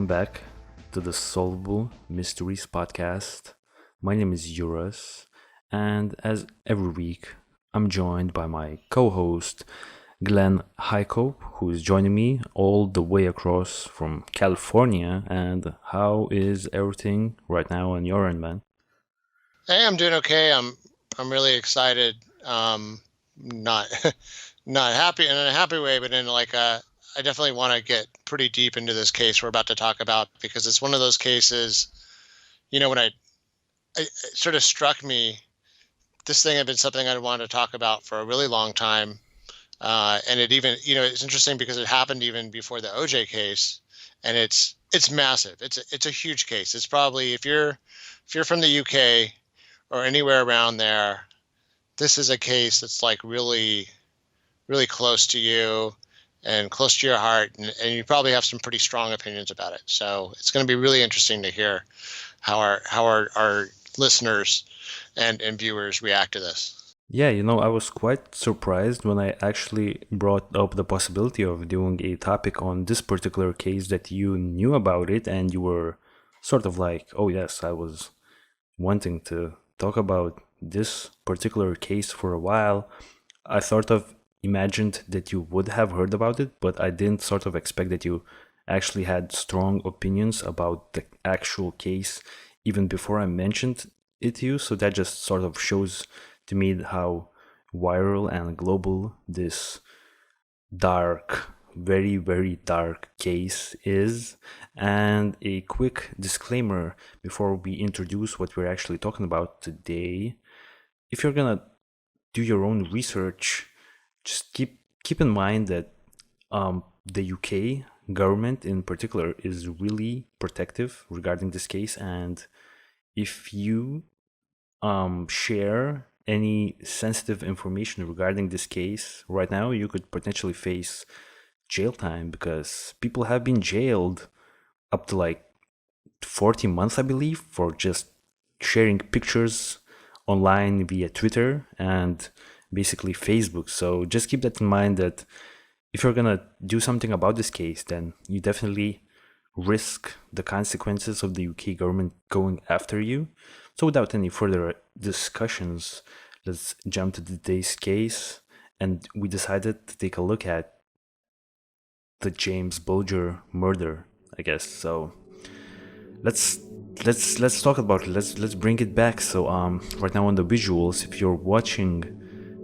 welcome back to the Solvable Mysteries Podcast. My name is Juras, and as every week, I'm joined by my co-host, Glenn Highcove, who is joining me all the way across from California. And how is everything right now on your end, man? Hey, I'm doing okay. I'm really excited. Not not happy in a happy way, but in I definitely want to get pretty deep into this case we're about to talk about because it's one of those cases. When it sort of struck me, this thing had been something I wanted to talk about for a really long time, and it even it's interesting because it happened even before the OJ case, and it's massive. It's a huge case. It's probably if you're from the UK or anywhere around there, this is a case that's like really, really close to you and close to your heart, and you probably have some pretty strong opinions about it. So it's going to be really interesting to hear how our listeners and viewers react to this. Yeah, I was quite surprised when I actually brought up the possibility of doing a topic on this particular case that you knew about it and you were sort of like, oh yes, I was wanting to talk about this particular case for a while. I sort of imagined that you would have heard about it, but I didn't sort of expect that you actually had strong opinions about the actual case even before I mentioned it to you. So that just sort of shows to me how viral and global this dark, very, very dark case is. And a quick disclaimer before we introduce what we're actually talking about today. If you're gonna do your own research, just keep in mind that the UK government in particular is really protective regarding this case, and if you share any sensitive information regarding this case right now, you could potentially face jail time because people have been jailed up to like 40 months, I believe, for just sharing pictures online via Twitter and basically Facebook. So just keep that in mind that if you're gonna do something about this case, then you definitely risk the consequences of the UK government going after you. So without any further discussions, let's jump to today's case. And we decided to take a look at the James Bulger murder, I guess. So let's talk about it. Let's bring it back. So right now on the visuals, if you're watching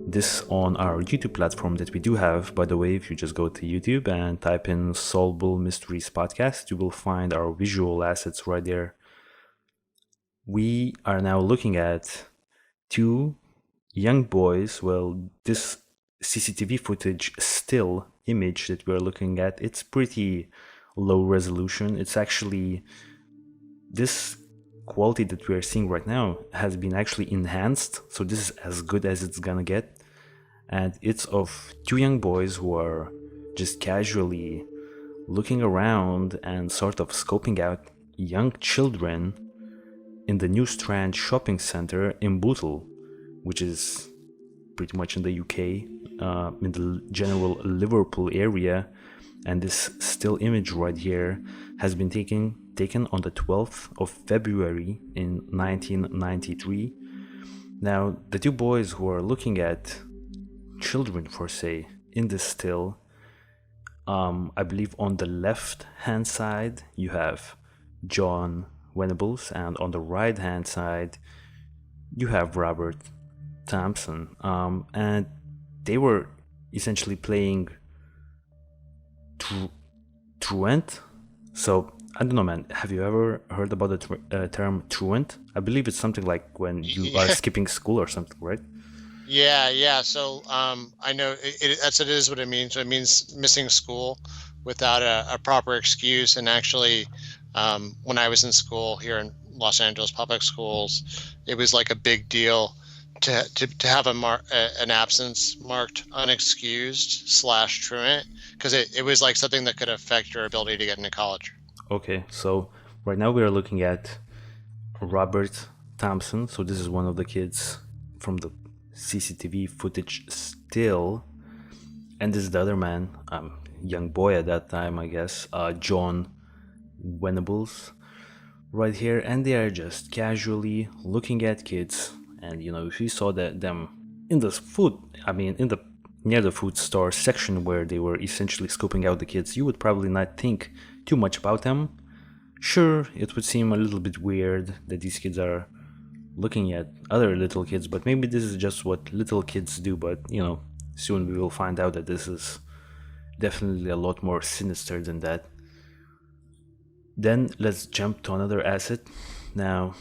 this on our YouTube platform that we do have, by the way, if you just go to YouTube and type in Solvable Mysteries Podcast, you will find our visual assets right there. We are now looking at two young boys. Well, this CCTV footage still image that we're looking at, it's pretty low resolution. It's actually, this quality that we're seeing right now has been actually enhanced, so this is as good as it's gonna get. And it's of two young boys who are just casually looking around and sort of scoping out young children in the New Strand shopping center in Bootle, which is pretty much in the UK, in the general Liverpool area. And this still image right here has been taken on the 12th of February in 1993. Now, the two boys who are looking at children, for say, in this still, I believe on the left hand side you have Jon Venables, and on the right hand side you have Robert Thompson, and they were essentially playing truant. So I don't know, man, have you ever heard about the term truant? I believe it's something like when you are skipping school or something, right? Yeah. So I know it is what it means. It means missing school without a proper excuse. And actually, when I was in school here in Los Angeles public schools, it was like a big deal to have an absence marked unexcused / truant, because it was like something that could affect your ability to get into college. Okay, so right now we are looking at Robert Thompson. So this is one of the kids from the CCTV footage still, and this is the other man, young boy at that time, I guess, Jon Venables right here, and they are just casually looking at kids. And if you saw them in the food, I mean, in the near the food store section where they were essentially scoping out the kids, you would probably not think too much about them. Sure, it would seem a little bit weird that these kids are looking at other little kids, but maybe this is just what little kids do. But soon we will find out that this is definitely a lot more sinister than that. Then let's jump to another asset. Now,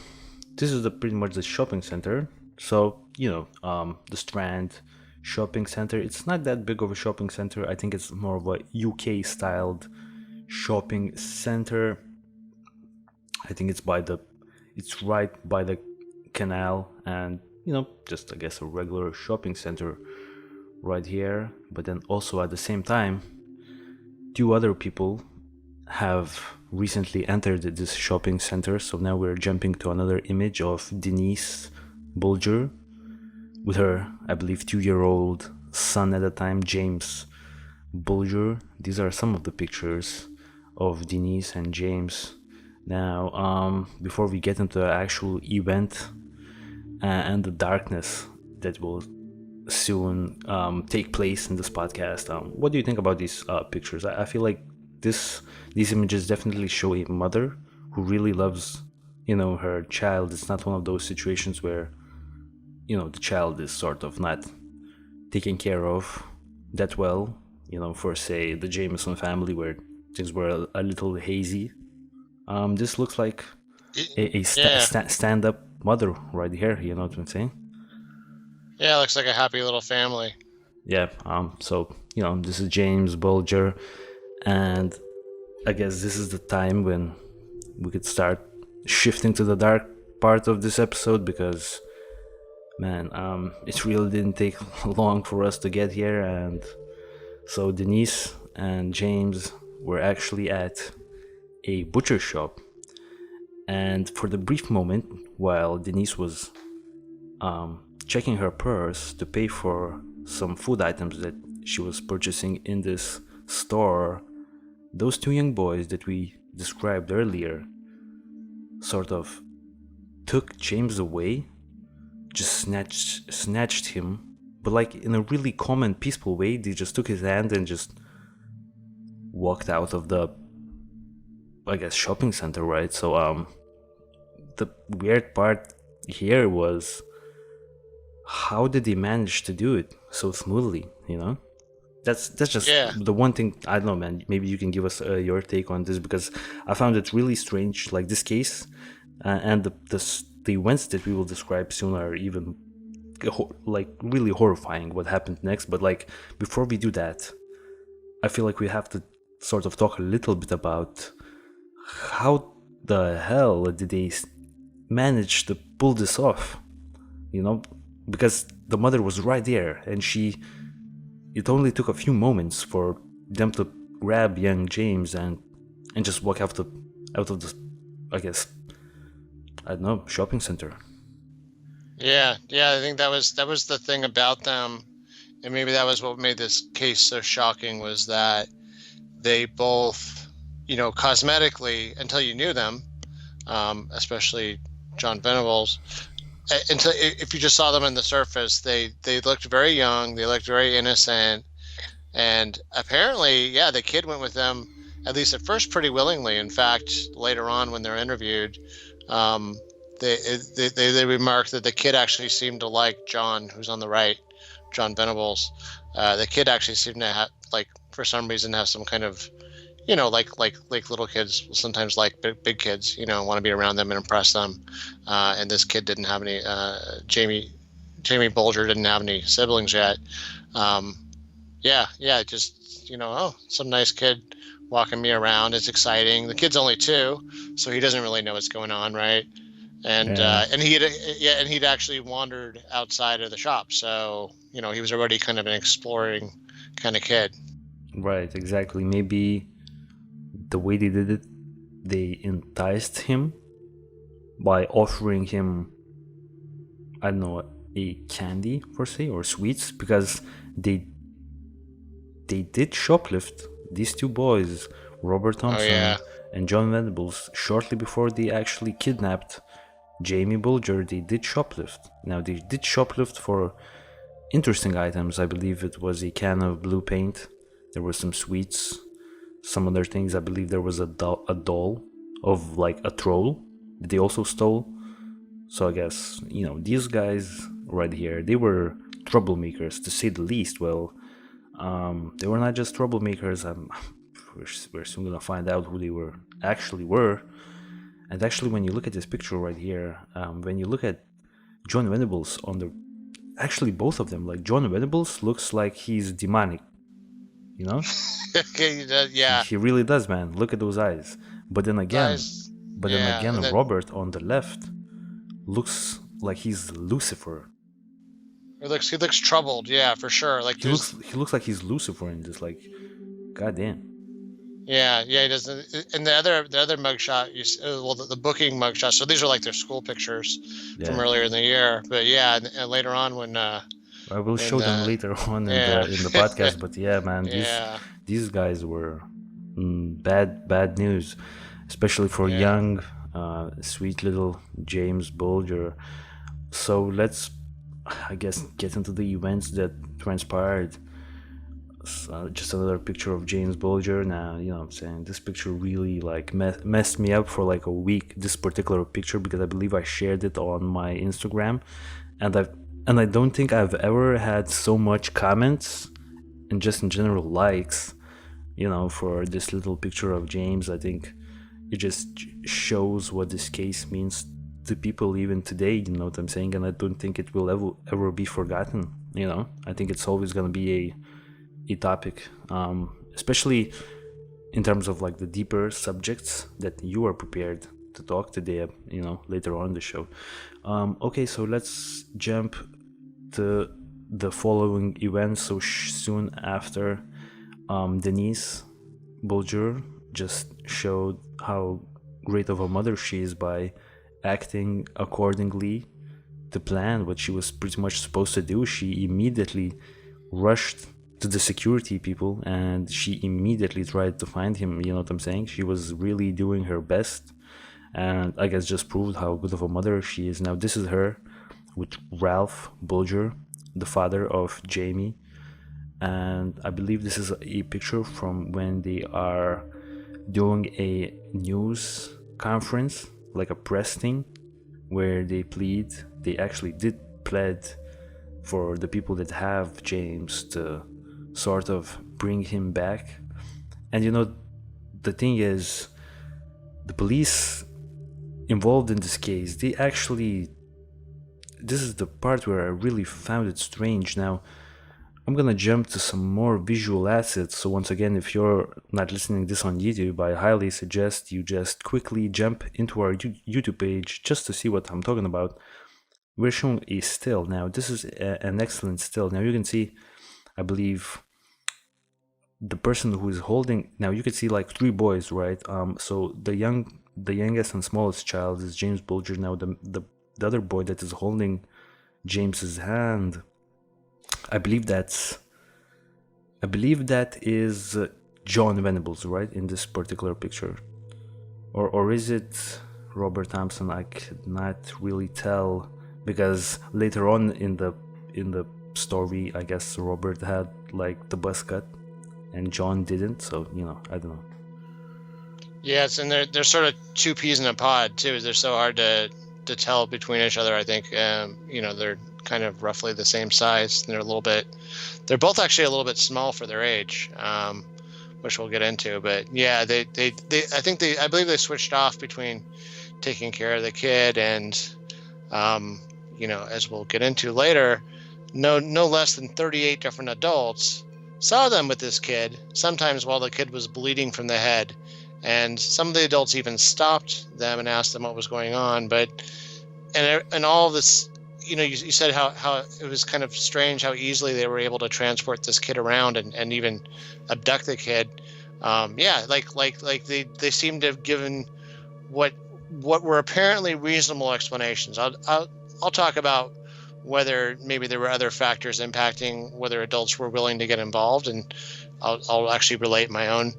this is pretty much the shopping center. So, the Strand shopping center. It's not that big of a shopping center. I think it's more of a UK styled shopping center. I think it's right by the canal, and just I guess a regular shopping center right here. But then also at the same time, two other people have recently entered this shopping center. So now we're jumping to another image of Denise Bulger with her, I believe, 2-year-old son at the time, James Bulger. These are some of the pictures of Denise and James. Now, before we get into the actual event and the darkness that will soon take place in this podcast, what do you think about these pictures? I feel like these images definitely show a mother who really loves, her child. It's not one of those situations where, the child is sort of not taken care of that well, for say the Jameson family where things were a little hazy. This looks like a stand-up mother right here, you know what I'm saying? Yeah, it looks like a happy little family. Yeah, so, this is James Bulger, and I guess this is the time when we could start shifting to the dark part of this episode, because, man, it really didn't take long for us to get here. And so Denise and James were actually at a butcher shop, and for the brief moment while Denise was checking her purse to pay for some food items that she was purchasing in this store, those two young boys that we described earlier sort of took James away, just snatched him, but like in a really calm and peaceful way. They just took his hand and just walked out of the, I guess, shopping center, right? So the weird part here was, how did they manage to do it so smoothly, That's just the one thing. I don't know, man. Maybe you can give us your take on this, because I found it really strange. Like this case, and the events that we will describe soon are even like really horrifying. What happened next? But like before we do that, I feel like we have to sort of talk a little bit about how the hell did they manage to pull this off, because the mother was right there, and it only took a few moments for them to grab young James and just walk out of the, I guess, I don't know, shopping center. Yeah, I think that was the thing about them, and maybe that was what made this case so shocking, was that they both, cosmetically, until you knew them, especially Jon Venables, until if you just saw them on the surface, they looked very young, they looked very innocent, and apparently, the kid went with them, at least at first, pretty willingly. In fact, later on when they're interviewed, they remarked that the kid actually seemed to like John, who's on the right, Jon Venables. The kid actually seemed to have, like, for some reason, have some kind of, like little kids sometimes like big kids, want to be around them and impress them. And this kid didn't have any, Jamie Bulger didn't have any siblings yet. Just, some nice kid walking me around. It's exciting. The kid's only 2, so he doesn't really know what's going on, right? And he'd actually wandered outside of the shop, so he was already kind of an exploring kind of kid. Right, exactly. Maybe the way they did it, they enticed him by offering him, I don't know, a candy, per se, or sweets, because they did shoplift. These two boys, Robert Thompson and Jon Venables, shortly before they actually kidnapped Jamie Bulger, they did shoplift. Now, they did shoplift for interesting items. I believe it was a can of blue paint. There were some sweets, some other things. I believe there was a doll of like a troll that they also stole. So I guess, these guys right here, they were troublemakers to say the least. Well, they were not just troublemakers. We're soon gonna find out who they actually were. And actually, when you look at this picture right here, when you look at Jon Venables actually both of them, like Jon Venables looks like he's demonic, you know? Yeah. He really does, man. Look at those eyes. But then again, Robert on the left looks like he's Lucifer. He looks troubled, yeah, for sure. Like he looks like he's Lucifer in this, like, goddamn. Yeah, he does. And the other mugshot, the booking mugshot. So these are like their school pictures from earlier in the year. But yeah, and later on when I will show them later on in the podcast. But yeah, man, these guys were bad news, especially for young, sweet little James Bulger. So let's, I guess, get into the events that transpired. Just another picture of James Bulger. Now, you know what I'm saying, this picture really like messed me up for like a week, this particular picture, because I believe I shared it on my Instagram, and I don't think I've ever had so much comments and just in general likes, for this little picture of James. I think it just shows what this case means to people even today, you know what I'm saying, and I don't think it will ever be forgotten. I think it's always gonna be a topic, especially in terms of like the deeper subjects that you are prepared to talk today, later on in the show. Okay, so let's jump to the following events. So soon after, Denise Bulger just showed how great of a mother she is by acting accordingly to plan, what she was pretty much supposed to do. She immediately rushed to the security people and she immediately tried to find him, you know what I'm saying? She was really doing her best, and I guess just proved how good of a mother she is. Now this is her with Ralph Bulger, the father of Jamie, and I believe this is a picture from when they are doing a news conference, like a press thing, where they actually did plead for the people that have James to sort of bring him back. And the thing is, the police involved in this case, this is the part where I really found it strange. Now I'm gonna jump to some more visual assets. So once again, if you're not listening to this on YouTube, I highly suggest you just quickly jump into our YouTube page just to see what I'm talking about. We're showing a still. Now this is an excellent still. Now you can see, I believe, the person who is holding, now you can see like three boys, right? So the youngest and smallest child is James Bulger. Now the other boy that is holding James's hand, I believe that is Jon Venables, right, in this particular picture, or is it Robert Thompson? I could not really tell, because later on in the story, I guess Robert had like the buzz cut and John didn't, so I don't know. Yes, and they're sort of two peas in a pod too. They're so hard to tell between each other. I think they're kind of roughly the same size. And they're both actually a little bit small for their age, which we'll get into. But yeah, I believe they switched off between taking care of the kid and as we'll get into later, no less than 38 different adults saw them with this kid, sometimes while the kid was bleeding from the head. And some of the adults even stopped them and asked them what was going on. And all of this, you said how it was kind of strange how easily they were able to transport this kid around and even abduct the kid. Like they seemed to have given what were apparently reasonable explanations. I'll talk about whether maybe there were other factors impacting whether adults were willing to get involved, and I'll actually relate my own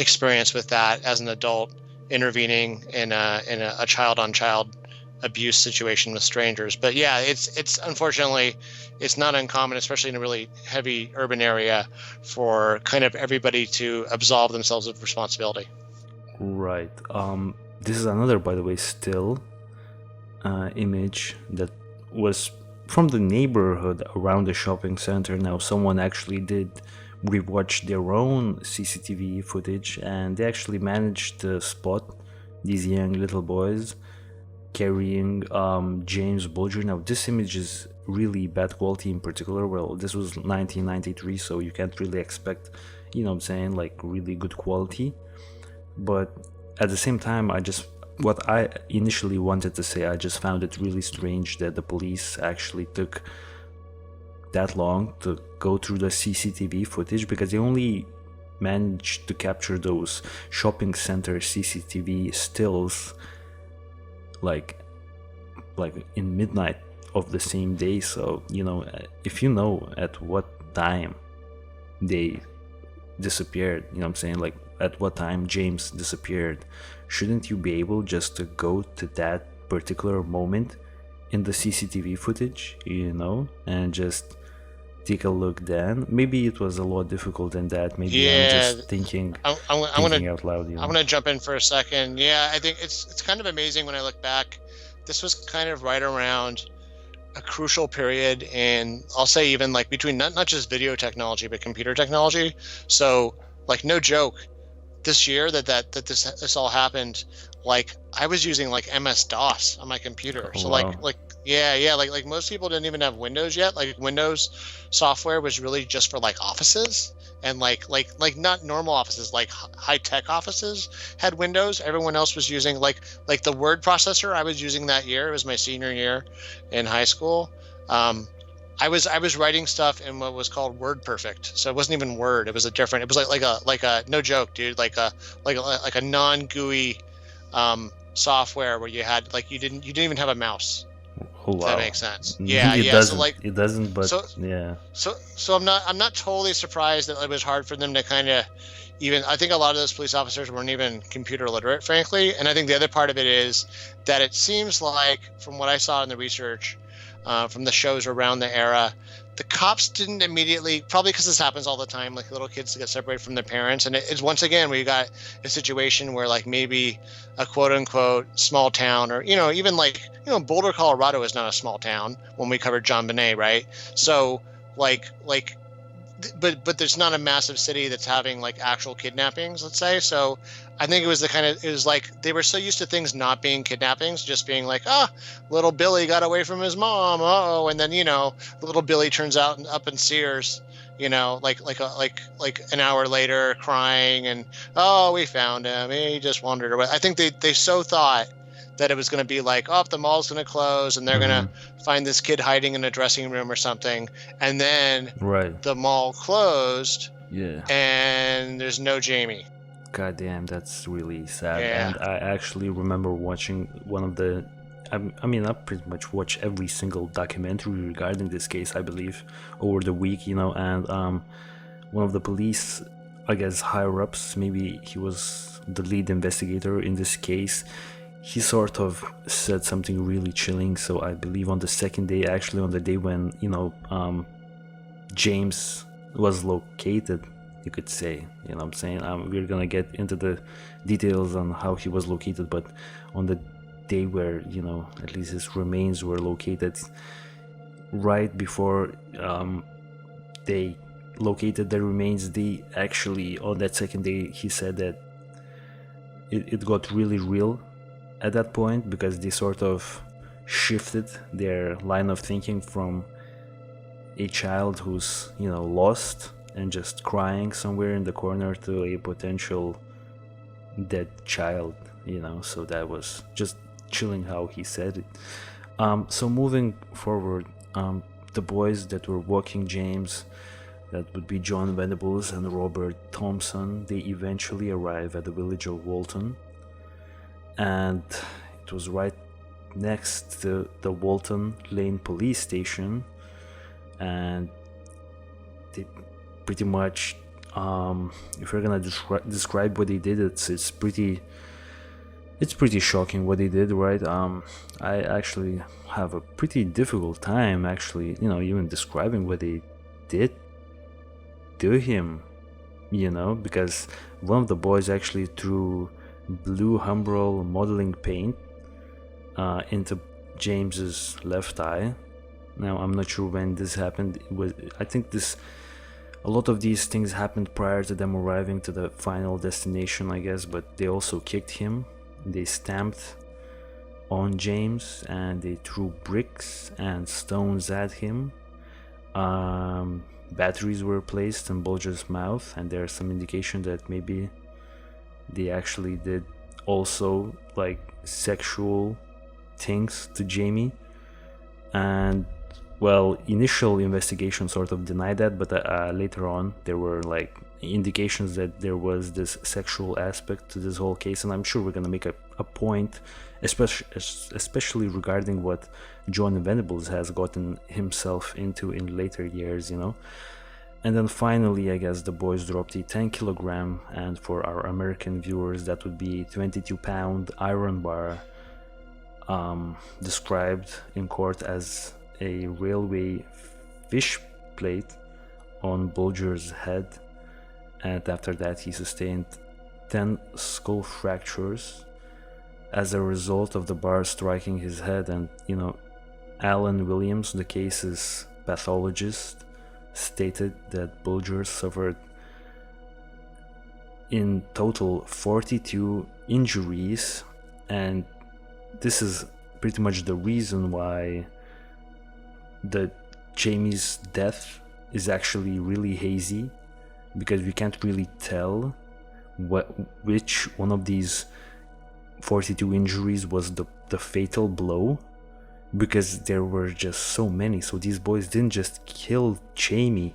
experience with that as an adult intervening in a child-on-child abuse situation with strangers. But yeah, it's unfortunately it's not uncommon, especially in a really heavy urban area, for kind of everybody to absolve themselves of responsibility. Right. This is another, by the way, still image that was from the neighborhood around the shopping center. Now, someone actually did rewatch their own CCTV footage, and they actually managed to spot these young little boys carrying James Bulger. Now, this image is really bad quality in particular. Well, this was 1993, so you can't really expect, you know what I'm saying, like really good quality. But at the same time, what I initially wanted to say, I just found it really strange that the police actually took that long to go through the CCTV footage, because they only managed to capture those shopping center CCTV stills like in midnight of the same day. So, you know, if you know at what time they disappeared, you know what I'm saying, like at what time James disappeared, shouldn't you be able just to go to that particular moment in the CCTV footage, you know, and just take a look then? Maybe it was a lot difficult than that. Maybe I'm just thinking out loud, you know? I'm gonna jump in for a second. Yeah, I think it's kind of amazing when I look back. This was kind of right around a crucial period in, I'll say, even like between not just video technology but computer technology. So like, no joke, this year that this all happened, like I was using like MS-DOS on my computer. So wow. like most people didn't even have Windows yet. Like Windows software was really just for like offices, and like not normal offices, like high-tech offices had Windows. Everyone else was using like the word processor I was using that year. It was my senior year in high school. I was writing stuff in what was called WordPerfect. So it wasn't even Word. It was it was like a no joke, dude, like a non-GUI software where you had like you didn't even have a mouse. Oh, wow. If that makes sense. Yeah, it yeah. Doesn't, so like it doesn't, but so, yeah. So I'm not totally surprised that it was hard for them to kind of even. I think a lot of those police officers weren't even computer literate, frankly. And I think the other part of it is that it seems like, from what I saw in the research, from the shows around the era, the cops didn't immediately, probably because this happens all the time, like little kids get separated from their parents. And it's once again, we got a situation where like maybe a quote unquote small town, or, you know, even like, you know, Boulder, Colorado is not a small town when we covered John Bonet, right? So but there's not a massive city that's having like actual kidnappings, let's say. So I think it was like they were so used to things not being kidnappings, just being like, little Billy got away from his mom. Uh-oh. And then, you know, little Billy turns out up in Sears, you know, like an hour later crying and, oh, we found him. He just wandered away. I think they so thought that it was going to be like, oh, the mall's going to close and they're going to find this kid hiding in a dressing room or something. And then the mall closed. Yeah. And there's no Jamie. God damn, that's really sad. Yeah. And I actually remember watching one of the, I mean, I pretty much watch every single documentary regarding this case, I believe, over the week, you know, and one of the police, I guess, higher-ups, maybe he was the lead investigator in this case, he sort of said something really chilling. So I believe on the second day, actually on the day when, you know, James was located, you could say, you know what I'm saying? We're gonna get into the details on how he was located, but on the day where, you know, at least his remains were located, right before they located the remains, they actually, on that second day, he said that it got really real at that point, because they sort of shifted their line of thinking from a child who's, you know, lost and just crying somewhere in the corner to a potential dead child, you know. So that was just chilling how he said it. So moving forward, the boys that were walking James, that would be Jon Venables and Robert Thompson, they eventually arrive at the village of Walton, and it was right next to the Walton Lane police station, and they pretty much If you're gonna describe what he did, it's pretty shocking what he did, right? I actually have a pretty difficult time actually, even describing what they did to him, because one of the boys actually threw blue Humbrol modeling paint into James's left eye. Now I'm not sure when this happened. I think a lot of these things happened prior to them arriving to the final destination, I guess, but they also kicked him. They stamped on James and they threw bricks and stones at him. Batteries were placed in Bulger's mouth, and there's some indication that maybe they actually did also like sexual things to Jamie. And well, initial investigation sort of denied that, but later on there were like indications that there was this sexual aspect to this whole case, and I'm sure we're gonna make a point, especially regarding what Jon Venables has gotten himself into in later years, And then finally, I guess the boys dropped the 10 kilogram, and for our American viewers, that would be 22-pound iron bar, described in court as a railway fish plate on Bulger's head. And after that, he sustained 10 skull fractures as a result of the bar striking his head. And, Alan Williams, the case's pathologist, stated that Bulger suffered in total 42 injuries, and this is pretty much the reason why Jamie's death is actually really hazy, because we can't really tell which one of these 42 injuries was the fatal blow, because there were just so many. So these boys didn't just kill Jamie,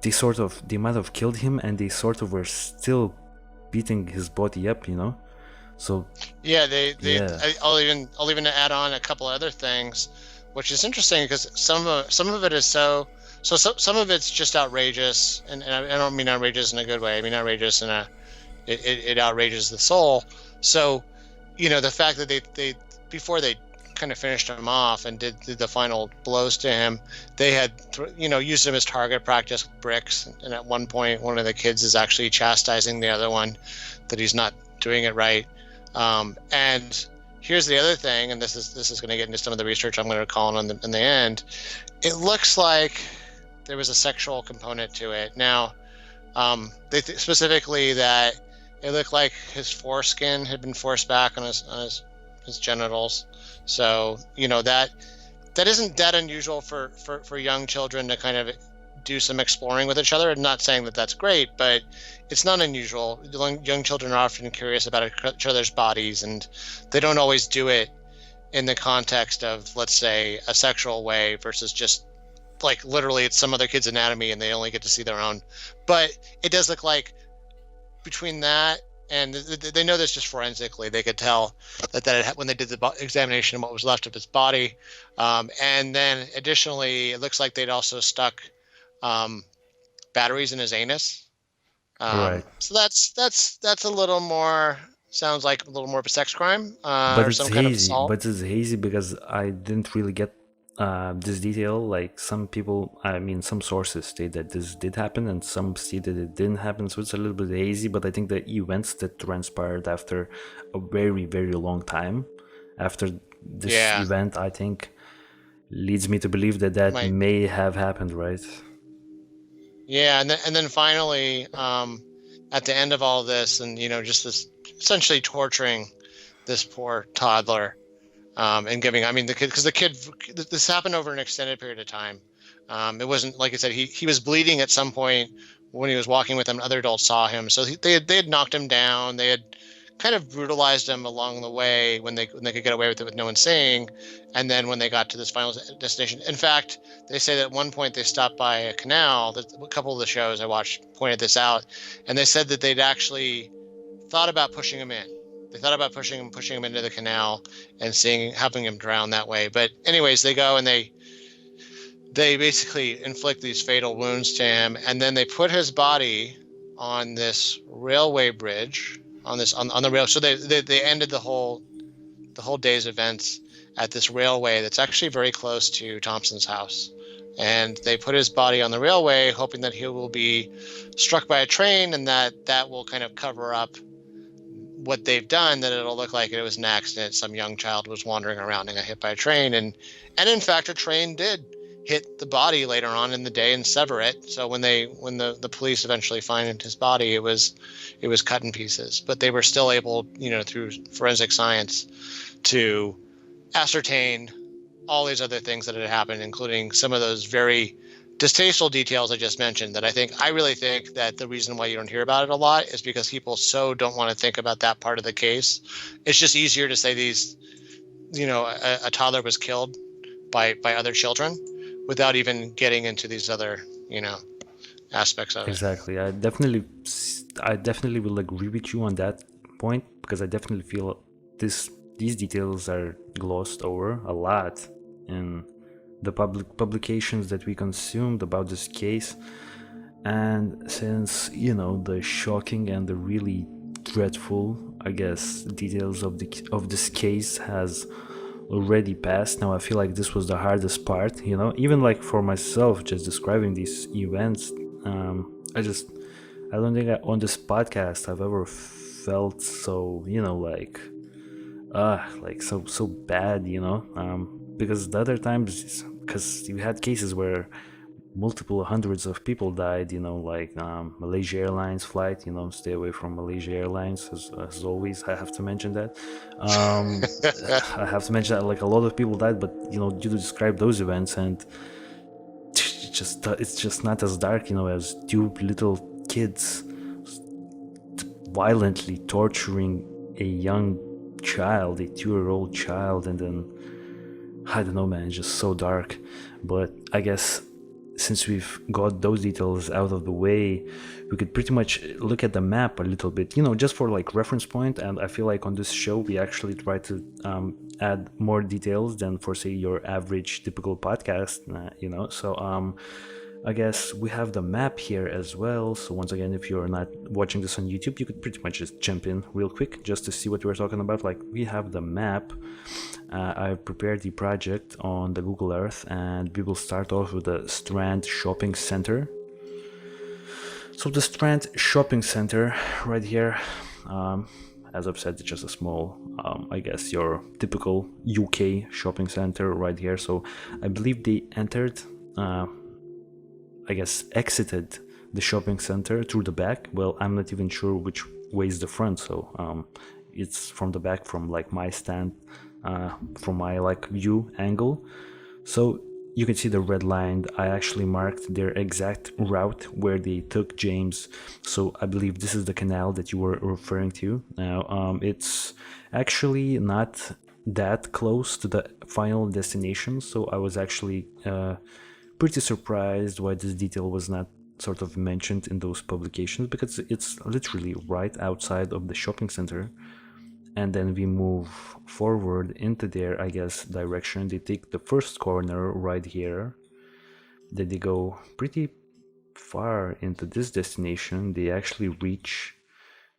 they might have killed him, and they sort of were still beating his body up, So yeah, I'll even add on a couple other things, which is interesting because some of it is some of it's just outrageous, and I don't mean outrageous in a good way. I mean outrageous in it outrages the soul. So, the fact that they before they kind of finished him off and did the final blows to him, they had used him as target practice with bricks, and at one point one of the kids is actually chastising the other one that he's not doing it right. And here's the other thing, and this is going to get into some of the research I'm going to call on in the end. It looks like there was a sexual component to it. Now, they specifically that it looked like his foreskin had been forced back on his genitals. So that isn't that unusual for young children to kind of do some exploring with each other. I'm not saying that that's great, but it's not unusual. Young children are often curious about each other's bodies, and they don't always do it in the context of, let's say, a sexual way versus just like literally it's some other kid's anatomy and they only get to see their own. But it does look like between that, and they know this just forensically, they could tell that when they did the examination of what was left of his body. And then additionally, it looks like they'd also stuck batteries in his anus. Right. So that's a little more, sounds like a little more of a sex crime, But or it's some hazy. kind of assault. But it's hazy because I didn't really get this detail. Like some sources state that this did happen, and some state that it didn't happen. So it's a little bit hazy. But I think the events that transpired after a very, very long time after this event, I think, leads me to believe that may have happened, right? Yeah, and then finally, at the end of all this, and just this essentially torturing this poor toddler, and giving, the kid, because the kid, this happened over an extended period of time. It wasn't, like I said, he was bleeding at some point when he was walking with them. Other adults saw him, so they had knocked him down. They had kind of brutalized him along the way when they could get away with it with no one seeing. And then when they got to this final destination, in fact, they say that at one point they stopped by a canal. A couple of the shows I watched pointed this out, and they said that they'd actually thought about pushing him in. They thought about pushing him into the canal and having him drown that way. But anyways, they go and they they basically inflict these fatal wounds to him, and then they put his body on this railway bridge on the rail. So they ended the whole day's events at this railway that's actually very close to Thompson's house. And they put his body on the railway, hoping that he will be struck by a train, and that will kind of cover up what they've done, that it'll look like it was an accident. Some young child was wandering around and got hit by a train. And in fact, a train did hit the body later on in the day and sever it. So when the police eventually find his body, it was cut in pieces. But they were still able, through forensic science, to ascertain all these other things that had happened, including some of those very distasteful details I just mentioned, that I really think that the reason why you don't hear about it a lot is because people so don't want to think about that part of the case. It's just easier to say these, a toddler was killed by other children without even getting into these other, aspects of it. Exactly. I definitely will agree with you on that point, because I definitely feel these details are glossed over a lot in the publications that we consumed about this case. And since the shocking and the really dreadful, I guess, details of this case has already passed, now I feel like this was the hardest part, even like for myself, just describing these events. I don't think on this podcast I've ever felt so so bad, because the other times, because you had cases where multiple hundreds of people died, Malaysia Airlines flight, stay away from Malaysia Airlines, as always. I have to mention that. I have to mention that, like, a lot of people died, but you describe those events, and it's just not as dark, as two little kids violently torturing a young child, a 2-year-old child, and then I don't know, man, it's just so dark. But I guess since we've got those details out of the way, we could pretty much look at the map a little bit, just for like reference point. And I feel like on this show we actually try to add more details than for, say, your average typical podcast, so I guess we have the map here as well. So once again, if you're not watching this on YouTube, you could pretty much just jump in real quick just to see what we're talking about. Like, we have the map. I've prepared the project on the Google Earth, and we will start off with the Strand Shopping Center. So the Strand Shopping Center right here, as I've said, it's just a small, I guess, your typical UK shopping center right here. So I believe they exited the shopping center through the back. Well, I'm not even sure which way is the front, so it's from the back, from like my stand, from my view angle. So you can see the red line. I actually marked their exact route where they took James. So I believe this is the canal that you were referring to. Now, it's actually not that close to the final destination, so I was actually pretty surprised why this detail was not sort of mentioned in those publications, because it's literally right outside of the shopping center. And then we move forward into their, I guess, direction. They take the first corner right here. Then they go pretty far into this destination. They actually reach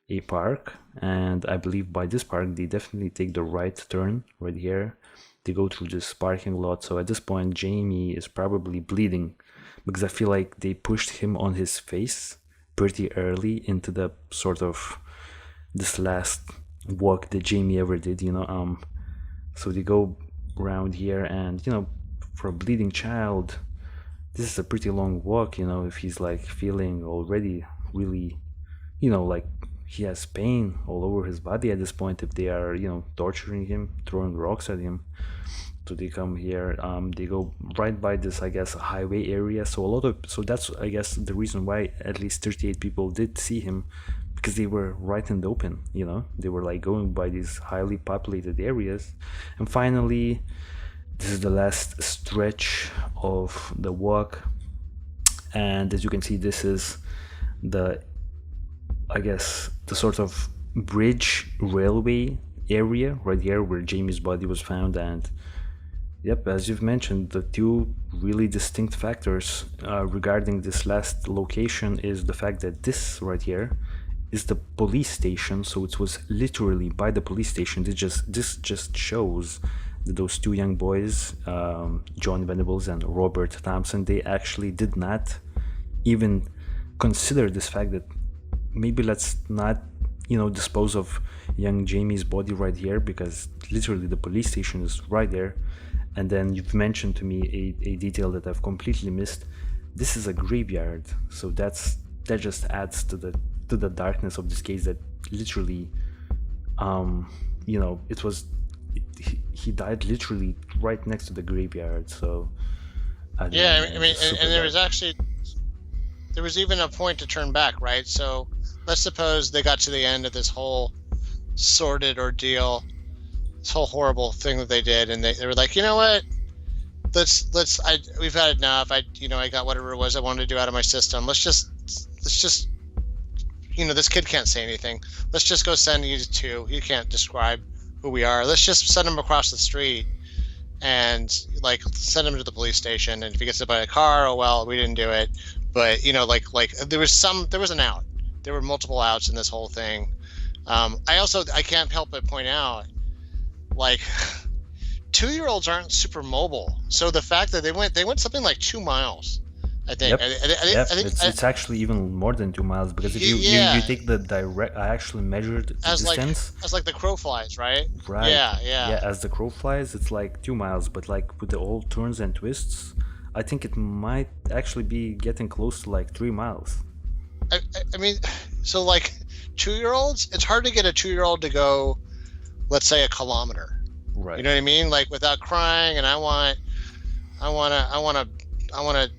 a park, and I believe by this park they definitely take the right turn right here. They go through this parking lot. So at this point, Jamie is probably bleeding, because I feel like they pushed him on his face pretty early into the sort of this last walk that Jamie ever did, so they go around here, and for a bleeding child, this is a pretty long walk, if he's like feeling already really, like he has pain all over his body at this point, if they are, torturing him, throwing rocks at him. So they come here, they go right by this, I guess, highway area. So that's, I guess, the reason why at least 38 people did see him, because they were right in the open, they were like going by these highly populated areas. And finally, this is the last stretch of the walk. And as you can see, this is the sort of bridge railway area right here where Jamie's body was found. And Yep, as you've mentioned, the two really distinct factors regarding this last location is the fact that this right here is the police station, so it was literally by the police station. This just shows that those two young boys, Jon Venables and Robert Thompson, they actually did not even consider this fact that maybe let's not, dispose of young Jamie's body right here, because literally the police station is right there. And then you've mentioned to me a detail that I've completely missed. This is a graveyard, so that just adds to the darkness of this case. That literally, it was he died literally right next to the graveyard. So I don't know, Yeah, man, I mean, it's super and dark. there was even a point to turn back, right? So let's suppose they got to the end of this whole sordid ordeal, this whole horrible thing that they did, and they were like, you know what? We've had enough. I got whatever it was I wanted to do out of my system. Let's just, this kid can't say anything. Let's just go send you two. You can't describe who we are. Let's just send him across the street and send him to the police station. And if he gets hit by a car, oh well, we didn't do it. But there was an out. There were multiple outs in this whole thing. I can't help but point out, like, 2-year-olds aren't super mobile. So the fact that they went something like 2 miles, I think. Yep. I Yep. think It's actually even more than 2 miles, because if you yeah, take the direct, I actually measured the as distance. like the crow flies, right? Right. Yeah, Yeah, as the crow flies, it's like 2 miles, but like with the all turns and twists, I think it might actually be getting close to like 3 miles. I mean, so like 2-year-olds, it's hard to get a 2-year-old to go, let's say, a kilometer. Right. You know what I mean? Like, without crying, and I want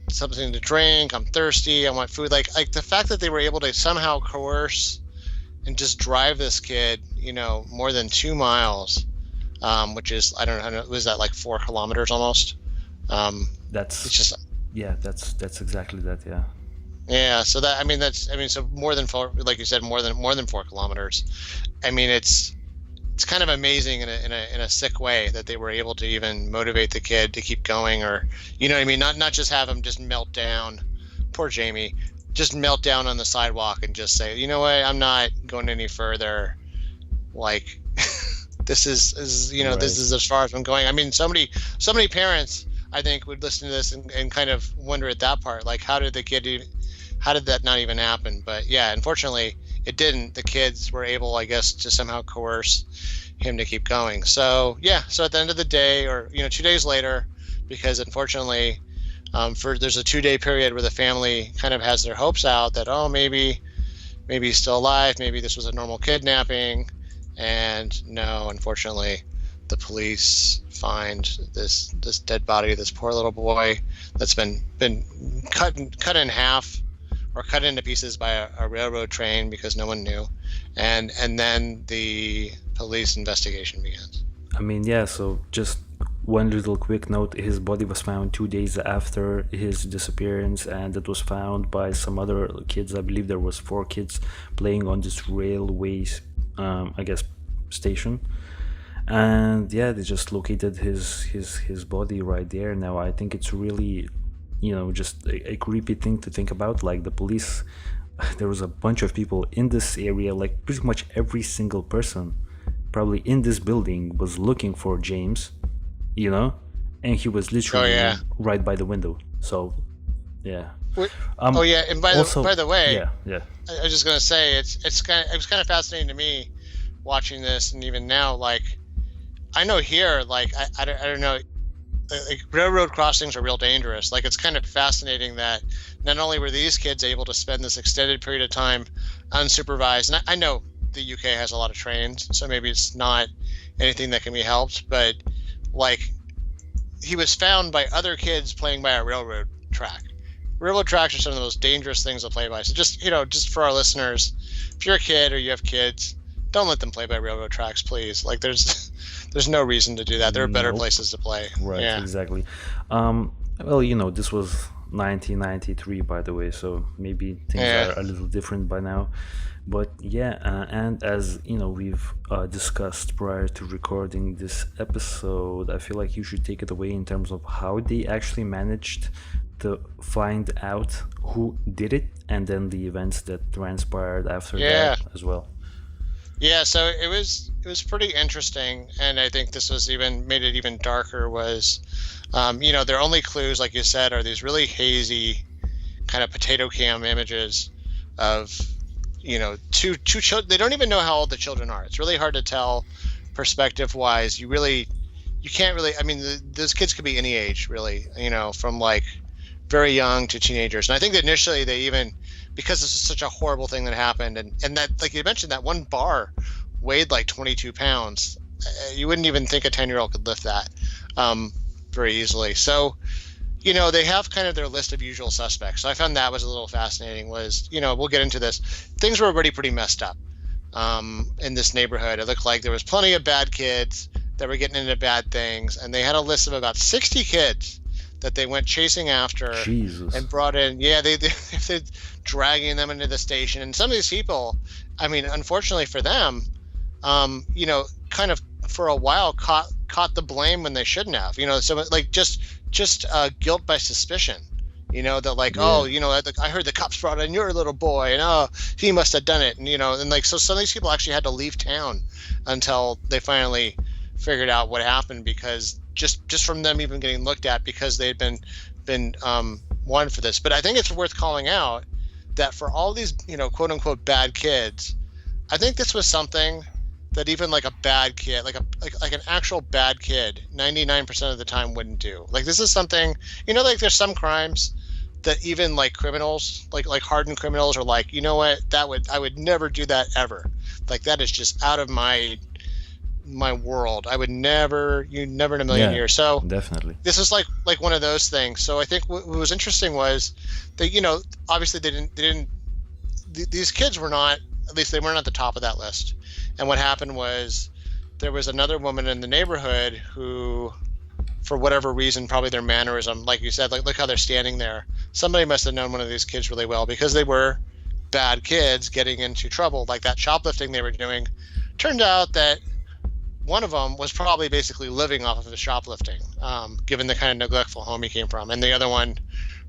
something to drink. I'm thirsty. I want food. Like the fact that they were able to somehow coerce and just drive this kid, more than 2 miles, which is, I don't know, was that like 4 kilometers almost? That's It's just, yeah, that's exactly that. Yeah. yeah. So so more than 4, like you said, more than 4 kilometers. I mean, it's kind of amazing in a sick way that they were able to even motivate the kid to keep going, or, you know what I mean? Not just have him just melt down, poor Jamie, just melt down on the sidewalk and just say, you know what, I'm not going any further. Like, this is Right. this is as far as I'm going. I mean, so many parents, I think, would listen to this and kind of wonder at that part, like, how did that not even happen? But yeah, unfortunately it didn't. The kids were able, I guess, to somehow coerce him to keep going. So yeah, so at the end of the day, or 2 days later, because unfortunately, there's a 2-day period where the family kind of has their hopes out that, oh, maybe he's still alive, maybe this was a normal kidnapping, and no, unfortunately, the police find this dead body of this poor little boy that's been cut in half, or cut into pieces by a railroad train, because no one knew, and then the police investigation begins. I mean, yeah. So just one little quick note: his body was found 2 days after his disappearance, and it was found by some other kids. I believe there was 4 kids playing on this railway, I guess, station. And yeah, they just located his body right there. Now I think it's really, just a creepy thing to think about. Like, the police, there was a bunch of people in this area, like pretty much every single person probably in this building was looking for James, and he was Oh literally yeah. right by the window. So yeah. Oh yeah, and by Also, the way, yeah. I was just gonna say, it was kind of fascinating to me watching this, and even now, like, I know here, like, I don't know, like, railroad crossings are real dangerous. Like, it's kind of fascinating that not only were these kids able to spend this extended period of time unsupervised, and I know the UK has a lot of trains, so maybe it's not anything that can be helped, but, like, he was found by other kids playing by a railroad track. Railroad tracks are some of the most dangerous things to play by. So just for our listeners, if you're a kid or you have kids, don't let them play by railroad tracks, please. Like, there's no reason to do that. There are better Nope. places to play. Right, Yeah. exactly. Well, this was 1993, by the way, so maybe things Yeah. are a little different by now. But yeah, and as you know, we've discussed prior to recording this episode, I feel like you should take it away in terms of how they actually managed to find out who did it, and then the events that transpired after Yeah. that as well. Yeah, so it was pretty interesting, and I think this was even made it even darker. Was, their only clues, like you said, are these really hazy, kind of potato cam images of, two children. They don't even know how old the children are. It's really hard to tell, perspective wise. You can't really. I mean, those kids could be any age, really. From like very young to teenagers. And I think that initially they even, because this is such a horrible thing that happened, and that, like you mentioned, that one bar weighed like 22 pounds. You wouldn't even think a 10-year-old could lift that very easily. So, they have kind of their list of usual suspects. So I found that was a little fascinating. Was, we'll get into this. Things were already pretty messed up in this neighborhood. It looked like there was plenty of bad kids that were getting into bad things, and they had a list of about 60 kids that they went chasing after. Jesus. And brought in. Yeah, they're dragging them into the station. And some of these people, I mean, unfortunately for them, kind of for a while caught the blame when they shouldn't have. So like just guilt by suspicion. That like, Yeah. I heard the cops brought in your little boy, and he must have done it. And like, so some of these people actually had to leave town until they finally figured out what happened, because just from them even getting looked at, because they'd been wanted for this. But I think it's worth calling out that for all these, quote unquote bad kids, I think this was something that even like a bad kid, like an actual bad kid, 99% of the time wouldn't do. Like, this is something, like there's some crimes that even like criminals, like hardened criminals, are like, you know what, I would never do that ever. Like, that is just out of my world. I would never in a million years. So Definitely. this is like one of those things. So I think what was interesting was that, obviously these kids were not, at least they weren't at the top of that list. And what happened was there was another woman in the neighborhood who, for whatever reason, probably their mannerism, like you said, like look how they're standing there. Somebody must have known one of these kids really well, because they were bad kids getting into trouble, like that shoplifting they were doing. Turned out that one of them was probably basically living off of the shoplifting, given the kind of neglectful home he came from. And the other one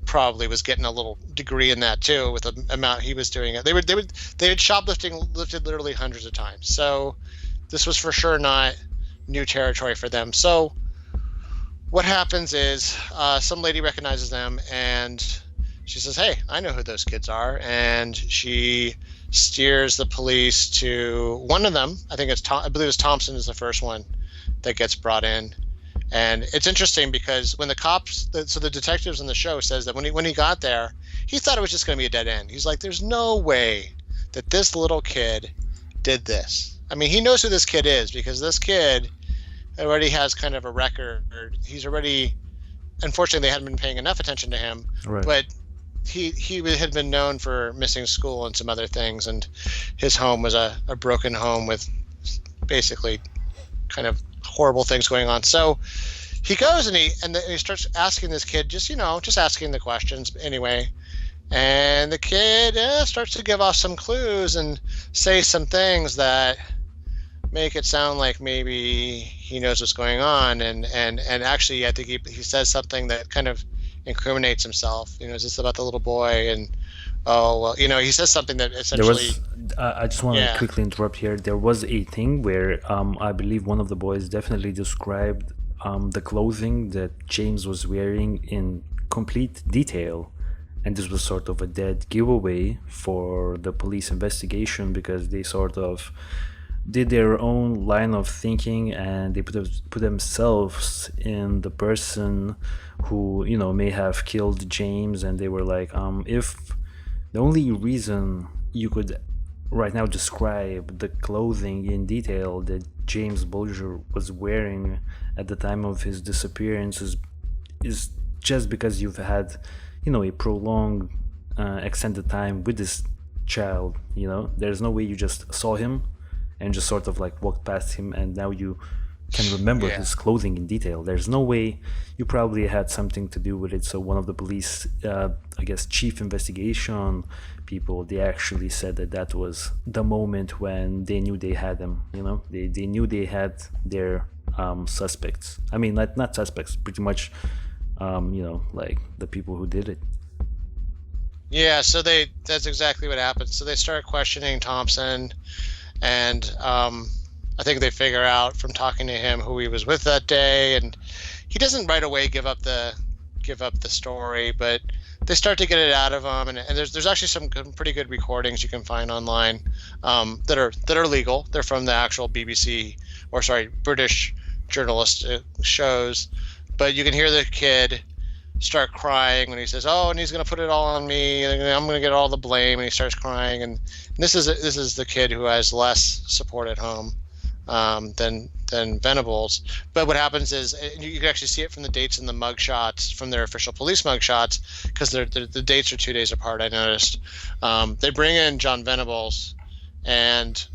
probably was getting a little degree in that too, with the amount he was doing it. They had shoplifting lifted literally hundreds of times. So this was for sure not new territory for them. So what happens is some lady recognizes them, and she says, "Hey, I know who those kids are." And she steers the police to one of them. I believe it's Thompson is the first one that gets brought in. And it's interesting because when the cops, so the detectives in the show says that when he got there, he thought it was just going to be a dead end. He's like, there's no way that this little kid did this. I mean, he knows who this kid is, because this kid already has kind of a record. He's already, unfortunately, they hadn't been paying enough attention to him, Right. but he had been known for missing school and some other things, and his home was a broken home with basically kind of horrible things going on. So he goes and he starts asking this kid, just asking the questions anyway. And the kid starts to give off some clues and say some things that make it sound like maybe he knows what's going on. And actually, I think he says something that kind of incriminates himself. Is this about the little boy? And he says something that essentially. I just want to quickly interrupt here. There was a thing where I believe one of the boys definitely described the clothing that James was wearing in complete detail, and this was sort of a dead giveaway for the police investigation, because they sort of did their own line of thinking, and they put themselves in the person who may have killed James, and they were like, if the only reason you could right now describe the clothing in detail that James Bulger was wearing at the time of his disappearance is just because you've had a prolonged extended time with this child. There's no way you just saw him and just sort of like walked past him, and now you can remember Yeah. his clothing in detail. There's no way you probably had something to do with it. So one of the police, I guess, chief investigation people, they actually said that that was the moment when they knew they had him. They knew they had their suspects. I mean, not suspects, pretty much, like the people who did it. Yeah, so that's exactly what happened. So they start questioning Thompson, and I think they figure out from talking to him who he was with that day, and he doesn't right away give up the story, but they start to get it out of him, and there's actually some pretty good recordings you can find online that are legal. They're from the actual BBC, or sorry, British journalist shows, but you can hear the kid start crying when he says, "Oh, and he's going to put it all on me, and I'm going to get all the blame," and he starts crying, and this is the kid who has less support at home than Venables. But what happens is, and you can actually see it from the dates in the mugshots, from their official police mugshots, because the dates are 2 days apart. I noticed they bring in Jon Venables, and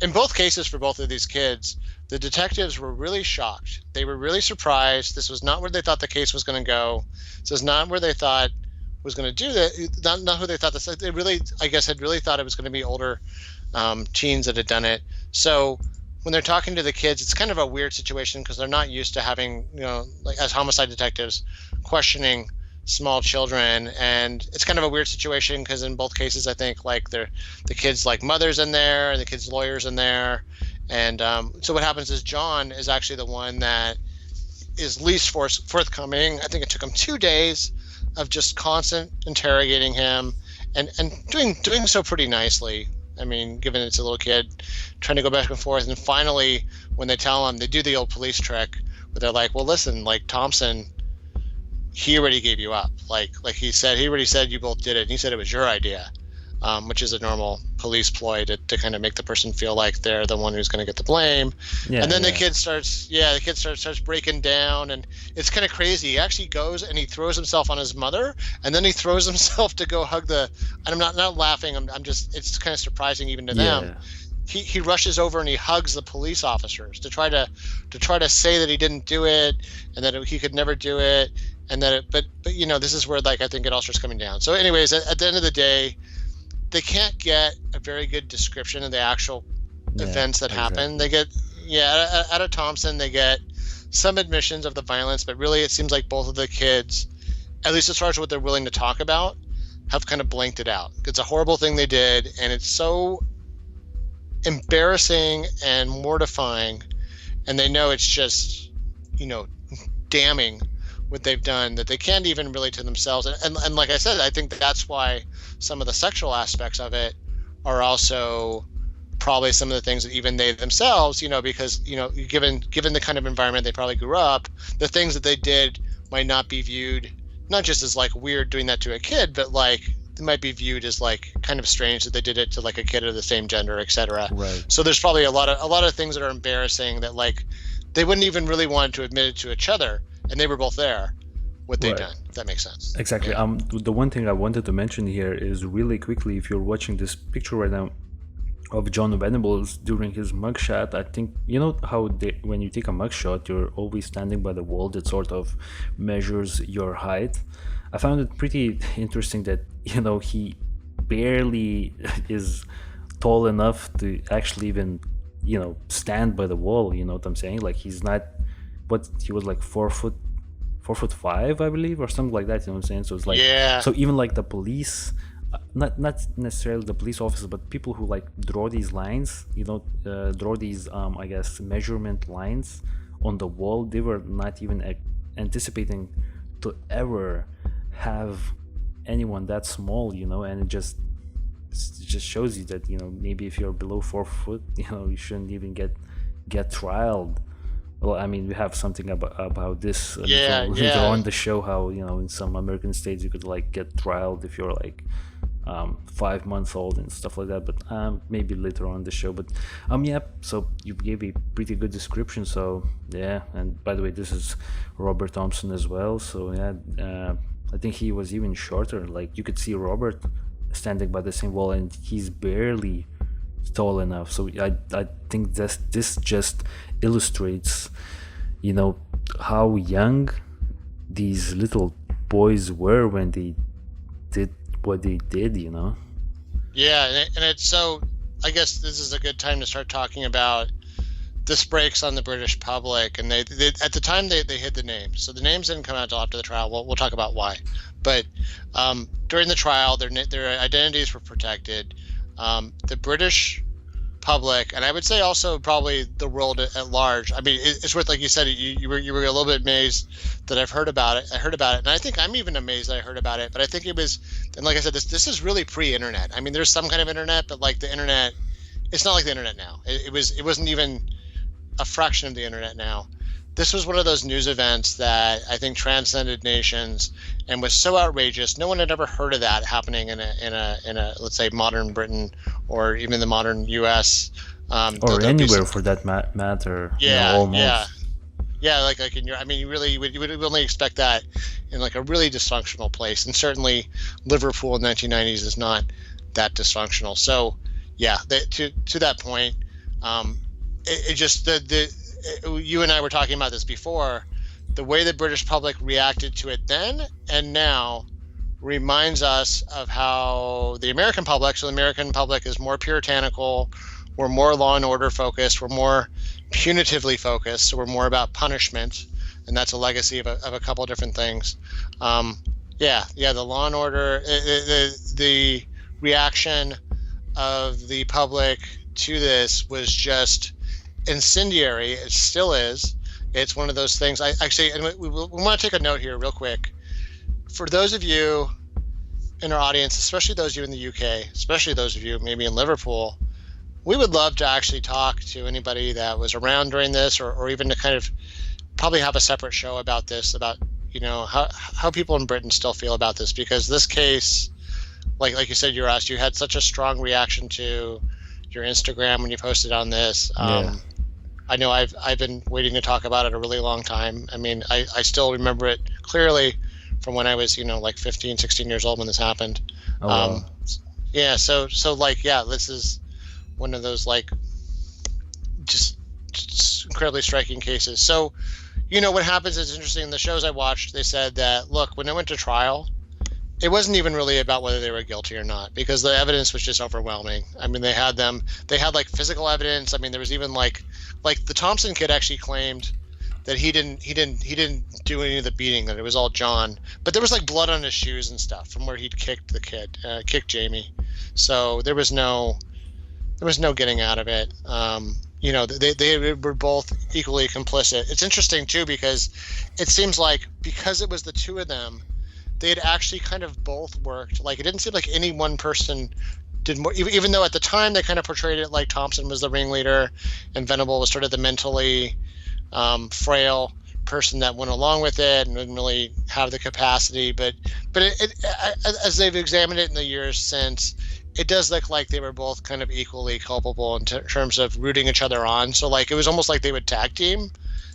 in both cases for both of these kids, the detectives were really shocked. They were really surprised. This was not where they thought the case was going to go. This is not where they thought was going to do that. Not who they thought this. They really, I guess, had really thought it was going to be older teens that had done it. So when they're talking to the kids, it's kind of a weird situation because they're not used to having, like as homicide detectives, questioning small children, and it's kind of a weird situation because in both cases, I think like the kids' like mothers in there and the kids' lawyers in there. And so what happens is John is actually the one that is least forthcoming. I think it took him 2 days of just constant interrogating him and doing so pretty nicely. I mean, given it's a little kid trying to go back and forth. And finally, when they tell him, they do the old police trick where they're like, well, listen, like Thompson, he already gave you up. Like he already said you both did it. And he said it was your idea. Which is a normal police ploy to kind of make the person feel like they're the one who's going to get the blame. Yeah, and then the kid starts breaking down, and it's kind of crazy. He actually goes and he throws himself on his mother, and then he throws himself to go hug and I'm not laughing. I'm just, it's kind of surprising even to them. He rushes over and he hugs the police officers to try to say that he didn't do it and that he could never do it, and that but this is where like I think it all starts coming down. So anyways, at the end of the day, they can't get a very good description of the actual events that happen. They get, out of Thompson, they get some admissions of the violence, but really it seems like both of the kids, at least as far as what they're willing to talk about, have kind of blanked it out. It's a horrible thing they did, and it's so embarrassing and mortifying, and they know it's just, damning what they've done, that they can't even relate to themselves. And like I said, I think that's why some of the sexual aspects of it are also probably some of the things that even they themselves, because, given the kind of environment they probably grew up, the things that they did might not be viewed, not just as like weird doing that to a kid, but like it might be viewed as like kind of strange that they did it to like a kid of the same gender, etc. Right. So there's probably a lot of things that are embarrassing that like they wouldn't even really want to admit it to each other, and they were both there. What they've done, if that makes sense. Exactly. Yeah. The one thing I wanted to mention here is really quickly, if you're watching this picture right now of Jon Venables during his mugshot, I think how when you take a mugshot, you're always standing by the wall that sort of measures your height. I found it pretty interesting that he barely is tall enough to actually even stand by the wall. You know what I'm saying? Like he was like 4'5", I believe, or something like that. You know what I'm saying? So it's like, so even like the police, not necessarily the police officers, but people who like draw these lines, draw these I guess measurement lines on the wall, they were not even anticipating to ever have anyone that small, and it just shows you that maybe if you're below 4 foot, you shouldn't even get trialed. Well, I mean, we have something about this later on the show, how in some American states you could like get trialed if you're like 5 months old and stuff like that, but maybe later on the show. But so you gave a pretty good description. So and by the way, this is Robert Thompson as well. So I think he was even shorter. Like you could see Robert standing by the same wall, and he's barely tall enough. So I think this just illustrates, how young these little boys were when they did what they did. Yeah, and it's so. I guess this is a good time to start talking about this breaks on the British public, and they at the time they hid the names, so the names didn't come out until after the trial. We'll talk about why, but during the trial, their identities were protected. The British public, and I would say also probably the world at large. I mean, it's worth, like you said, you were a little bit amazed that I've heard about it. I heard about it, and I think I'm even amazed that I heard about it. But I think it was, and like I said, this is really pre-internet. I mean, there's some kind of internet, but like the internet, it's not like the internet now. It wasn't even a fraction of the internet now. This was one of those news events that I think transcended nations and was so outrageous. No one had ever heard of that happening in a let's say modern Britain or even the modern U.S. Or anywhere for that matter. Yeah, almost. Yeah. Like in your, I mean, you would only expect that in like a really dysfunctional place, and certainly Liverpool in the 1990s is not that dysfunctional. So yeah, to that point, it just you and I were talking about this before. The way the British public reacted to it then and now reminds us of how the American public, so the American public is more puritanical, we're more law and order focused, we're more punitively focused, so we're more about punishment, and that's a legacy of a couple of different things. The law and order, the reaction of the public to this was just incendiary. It still is. It's one of those things. I actually, and we want to take a note here real quick. For those of you in our audience, especially those of you in the UK, especially those of you maybe in Liverpool, we would love to actually talk to anybody that was around during this, or even to kind of probably have a separate show about this, about how people in Britain still feel about this, because this case, like you said, Juras, you had such a strong reaction to your Instagram when you posted on this. I know I've been waiting to talk about it a really long time. I mean, I still remember it clearly from when I was, like 15, 16 years old when this happened. Oh, wow. This is one of those just incredibly striking cases. So, what happens is interesting. In the shows I watched, they said that, look, when it went to trial, it wasn't even really about whether they were guilty or not, because the evidence was just overwhelming. I mean, they had physical evidence. I mean, there was even like the Thompson kid actually claimed that he didn't do any of the beating, that it was all John, but there was blood on his shoes and stuff from where he'd kicked kicked Jamie. So there was no getting out of it. They were both equally complicit. It's interesting too, because it seems like, because it was the two of them, they had actually kind of both worked. It didn't seem like any one person did more, even though at the time they kind of portrayed it like Thompson was the ringleader and Venable was sort of the mentally frail person that went along with it and didn't really have the capacity. But as they've examined it in the years since, it does look like they were both kind of equally culpable in terms of rooting each other on. So it was almost like they would tag team,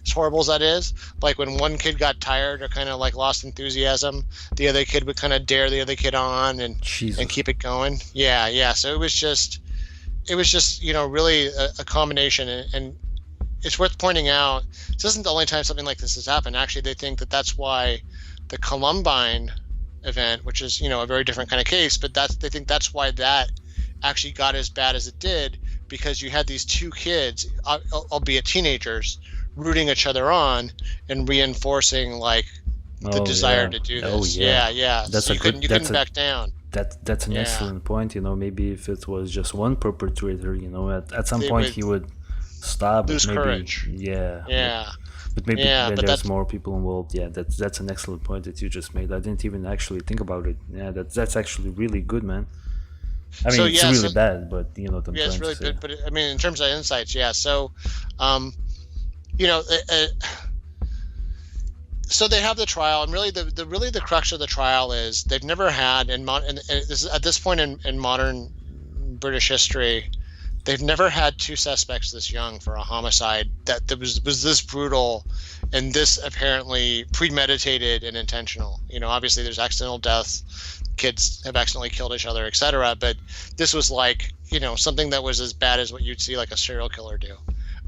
as horrible as that is. When one kid got tired or kind of lost enthusiasm, the other kid would kind of dare the other kid on and keep it going. Yeah. So it was just really a combination. And it's worth pointing out, this isn't the only time something like this has happened. Actually, they think that that's why the Columbine event, which is a very different kind of case, but they think that's why that actually got as bad as it did, because you had these two kids, albeit teenagers, rooting each other on and reinforcing the desire to do this. Yeah. So you couldn't back down. That's an excellent point. Maybe if it was just one perpetrator, at some point he would stop. Lose courage. Yeah. But maybe when there's more people involved, that's an excellent point that you just made. I didn't even actually think about it. Yeah, that's actually really good, man. I mean, it's really bad, but it's really good. But I mean, in terms of insights, so, so they have the trial, and really the crux of the trial is they've never had, and this is, at this point in modern British history, they've never had two suspects this young for a homicide that was this brutal and this apparently premeditated and intentional. Obviously there's accidental deaths, kids have accidentally killed each other, etc. But this was like, something that was as bad as what you'd see like a serial killer do,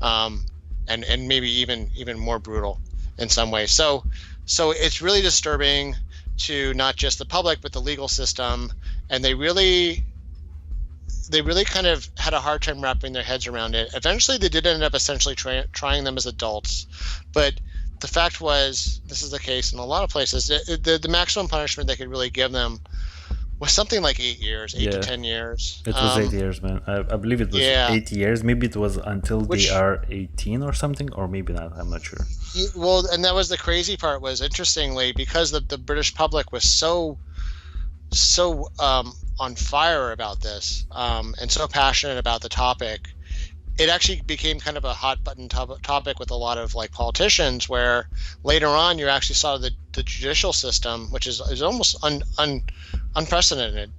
and maybe even more brutal in some ways. So it's really disturbing to not just the public but the legal system, and they really kind of had a hard time wrapping their heads around it. Eventually, they did end up essentially trying them as adults, but the fact was, this is the case in a lot of places, the maximum punishment they could really give them was something like 8 years, 8 to 10 years. It was 8 years, man. I believe it was 8 years. Maybe it was until they are 18 or something, or maybe not. I'm not sure. Well, and that was the crazy part, was interestingly, because the British public was so on fire about this, and so passionate about the topic, it actually became kind of a hot button topic with a lot of like politicians, where later on you actually saw the judicial system, which is almost unprecedented,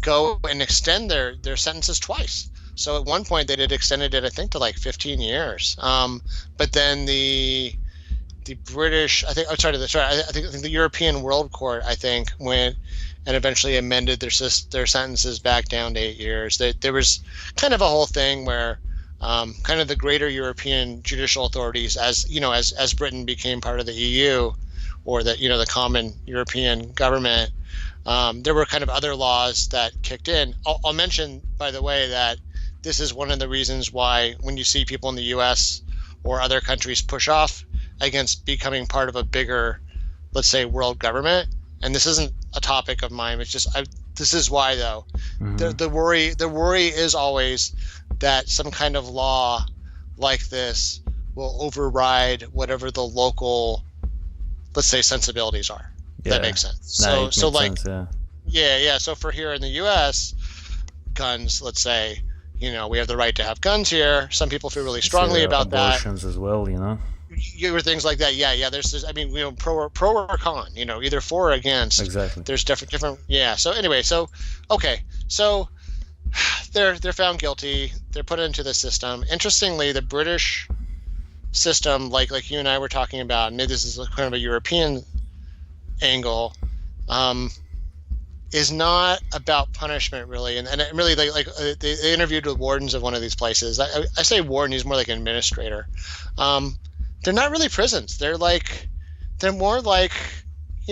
go and extend their sentences twice. So at one point they did extended it, I think, to like 15 years. But then the British, I think the European World Court, I think, went and eventually amended their sentences back down to 8 years. There was kind of a whole thing where kind of the greater European judicial authorities, as Britain became part of the EU, or the common European government, there were kind of other laws that kicked in. I'll mention, by the way, that this is one of the reasons why when you see people in the US or other countries push off against becoming part of a bigger, let's say, world government, and this isn't a topic of mine, it's just this is why, though. Mm-hmm. The worry is always that some kind of law like this will override whatever the local, let's say, sensibilities are. Yeah. That makes sense. So for here in the US, guns, let's say, we have the right to have guns here. Some people feel really strongly about that. Abortions as well, Things like that. Yeah. There's pro or con, either for or against. Exactly. There's different. Yeah. So anyway, okay. So they're found guilty. They're put into the system. Interestingly, the British system, like you and I were talking about, and maybe this is kind of a European angle, is not about punishment really, and really they interviewed with wardens of one of these places. I say warden, he's more like an administrator. They're not really prisons. They're more like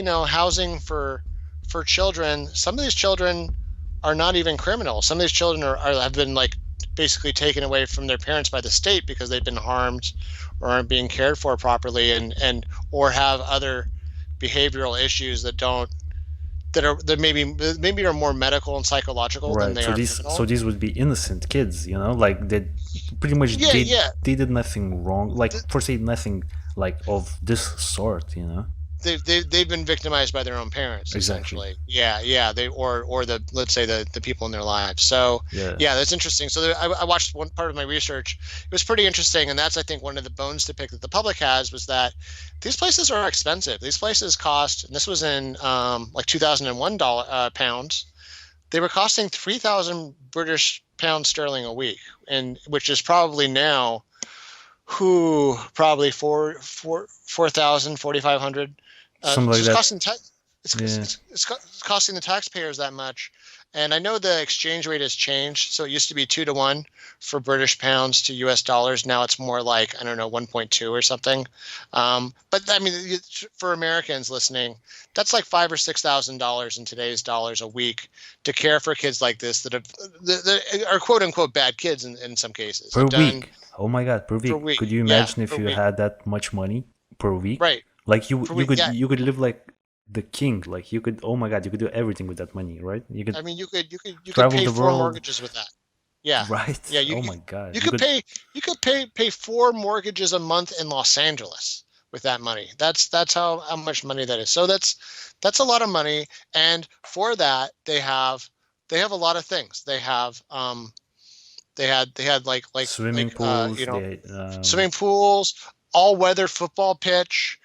housing for children. Some of these children are not even criminals. Some of these children have been basically taken away from their parents by the state because they've been harmed or aren't being cared for properly, and or have other behavioral issues that maybe are more medical and psychological than they are criminal. So these would be innocent kids, they pretty much they did nothing wrong, for say nothing of this sort, They've been victimized by their own parents, essentially. Yeah. They or the, let's say, the people in their lives. So yeah, that's interesting. So I watched one part of my research. It was pretty interesting, and that's, I think, one of the bones to pick that the public has, was that these places are expensive. These places cost, and this was in 2001 pounds. They were costing 3,000 British pounds sterling a week, and which is probably now, probably 4,000, 4,500. Something like that. It's costing the taxpayers that much. And I know the exchange rate has changed. So it used to be 2 to 1 for British pounds to US dollars. Now it's more like, 1.2 or something. But I mean, for Americans listening, that's like $5,000 or $6,000 in today's dollars a week to care for kids like this that are quote unquote bad kids in some cases. Per week. Oh my God, per week. Could you imagine if you had that much money per week? Right. You could live like the king. You could, oh my God, you could do everything with that money, right? You could pay 4 mortgages with that. Yeah. Right. Yeah. Oh my God. You could pay 4 mortgages a month in Los Angeles with that money. That's how much money that is. So that's a lot of money. And for that, they have a lot of things. They have they had like swimming pools, swimming pools, all weather football pitch.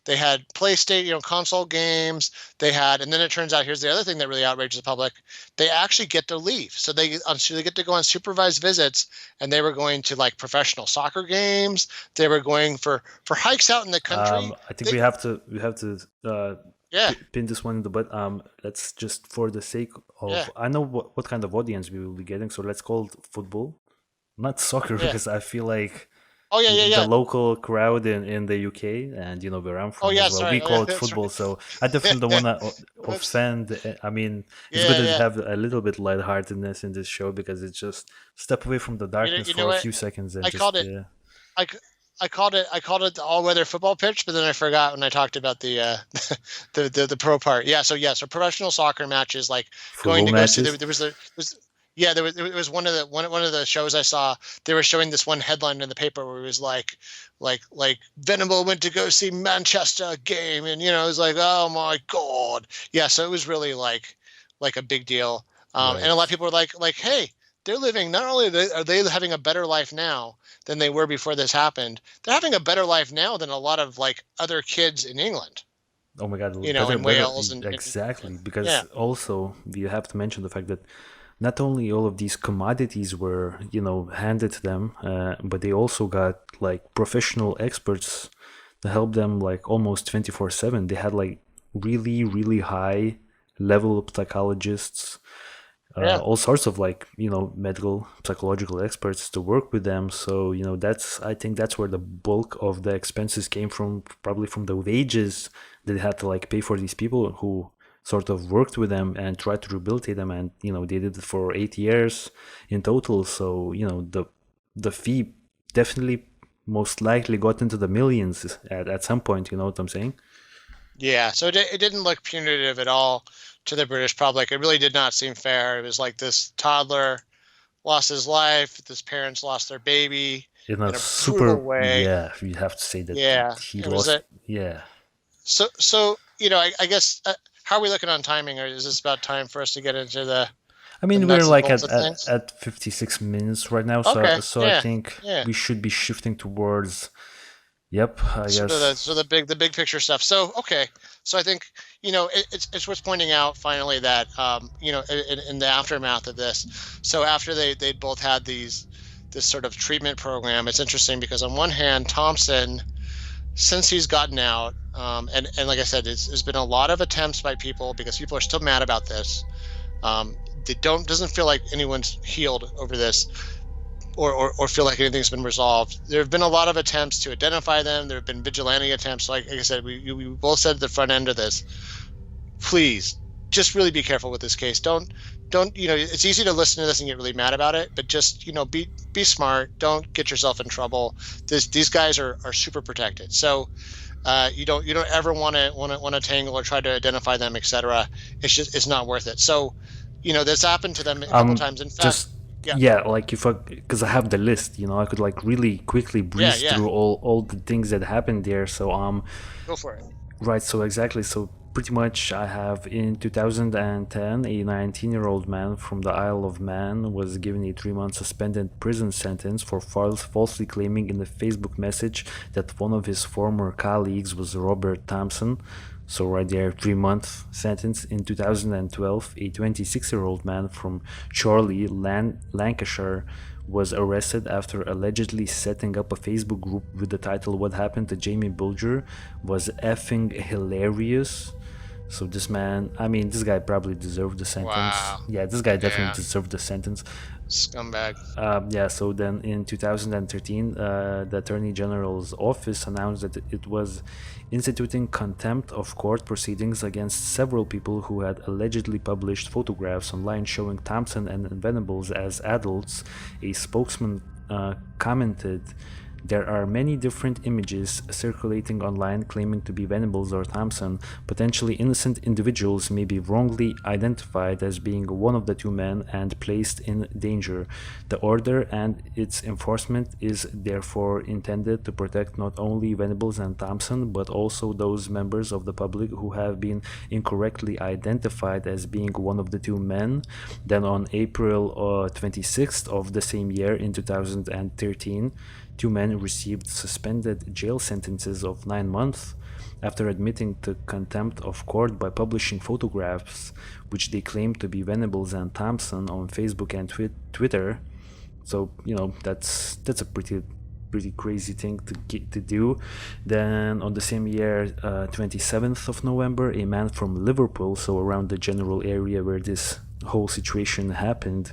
they had PlayStation, console games. They had, and then it turns out, here's the other thing that really outrages the public: they actually get to leave. So they get to go on supervised visits, and they were going to like professional soccer games. They were going for hikes out in the country. I think They, we have to yeah, pin this one in the butt. Let's just, for the sake yeah, of, I know what kind of audience we will be getting, so let's call it football, not soccer, yeah. because I feel like Oh yeah, yeah, the yeah. local crowd in the UK, and where I'm Oh from yeah, as well, we sorry. Oh yeah, call it that's football. right. So I definitely don't want to Whoops. offend. I mean, it's good Yeah, to yeah. have a little bit lightheartedness in this show, because it's just step away from the darkness You know for a what? few seconds and I just called it. I, c- I called it the all-weather football pitch, but then I forgot when I talked about the the pro part. So professional soccer matches, like going football to go see. matches. There was yeah, it was one of the shows I saw. They were showing this one headline in the paper where it was like Venable went to go see Manchester game, and it was like, oh my god, yeah. So it was really like a big deal, and a lot of Right. people were like, hey, they're living. Not only are they having a better life now than they were before this happened, they're having a better life now than a lot of like other kids in England, Oh my God, better, in better, Wales exactly. yeah, Because also you have to mention the fact that not only all of these commodities were, handed to them, but they also got like professional experts to help them like almost 24/7. They had like really, really high level psychologists, yeah, all sorts of like medical psychological experts to work with them. So that's, I think that's where the bulk of the expenses came from, probably from the wages that they had to like pay for these people who sort of worked with them and tried to rehabilitate them. And they did it for 8 years in total. So the fee definitely most likely got into the millions at some point. You know what I'm saying? yeah. So it didn't look punitive at all to the British public. It really did not seem fair. It was like this toddler lost his life, his parents lost their baby In a in a brutal super, way. yeah, you have to say that Yeah, he it was lost. a Yeah. so I guess how are we looking on timing, or is this about time for us to get into I the mean, we're nuts and like bolts at, of at, things? at 56 minutes right now, so Okay, so I yeah, think yeah. we should be shifting towards. Yep, I Sort of guess. the big picture stuff. So okay, so I think it's worth pointing out finally that in the aftermath of this. So after they both had this sort of treatment program, it's interesting because on one hand, Thompson, since he's gotten out, and like I said, there's been a lot of attempts by people because people are still mad about this. They doesn't feel like anyone's healed over this, or feel like anything's been resolved. There have been a lot of attempts to identify them. There have been vigilante attempts. Like I said, we both said at the front end of this, please just really be careful with this case. Don't it's easy to listen to this and get really mad about it, but just be smart. Don't get yourself in trouble. These guys are super protected. So you don't ever want to tangle or try to identify them, etc. It's not worth it. So this happened to them a couple times. In fact, Just, yeah, yeah, like if I, because I have the list, I could like really quickly yeah, breeze yeah, through all the things that happened there. So go for it. right, so exactly. So pretty much I have, in 2010, a 19-year-old man from the Isle of Man was given a 3-month suspended prison sentence for falsely claiming in a Facebook message that one of his former colleagues was Robert Thompson. So right there, 3-month sentence. In 2012, a 26-year-old man from Chorley, Lancashire, was arrested after allegedly setting up a Facebook group with the title "What Happened to Jamie Bulger was effing hilarious." So this man, I mean, this guy probably deserved the sentence. Wow. Yeah, this guy definitely Yeah. deserved the sentence. Scumbag. Yeah, so then in 2013, the Attorney General's office announced that it was instituting contempt of court proceedings against several people who had allegedly published photographs online showing Thompson and Venables as adults. A spokesman commented, "There are many different images circulating online claiming to be Venables or Thompson. Potentially innocent individuals may be wrongly identified as being one of the two men and placed in danger. The order and its enforcement is therefore intended to protect not only Venables and Thompson, but also those members of the public who have been incorrectly identified as being one of the two men." Then on April 26th of the same year, in 2013, two men received suspended jail sentences of 9 months after admitting to contempt of court by publishing photographs which they claimed to be Venables and Thompson on Facebook and Twitter. So that's a pretty crazy thing to do. Then on the same year, 27th of November, a man from Liverpool, so around the general area where this whole situation happened,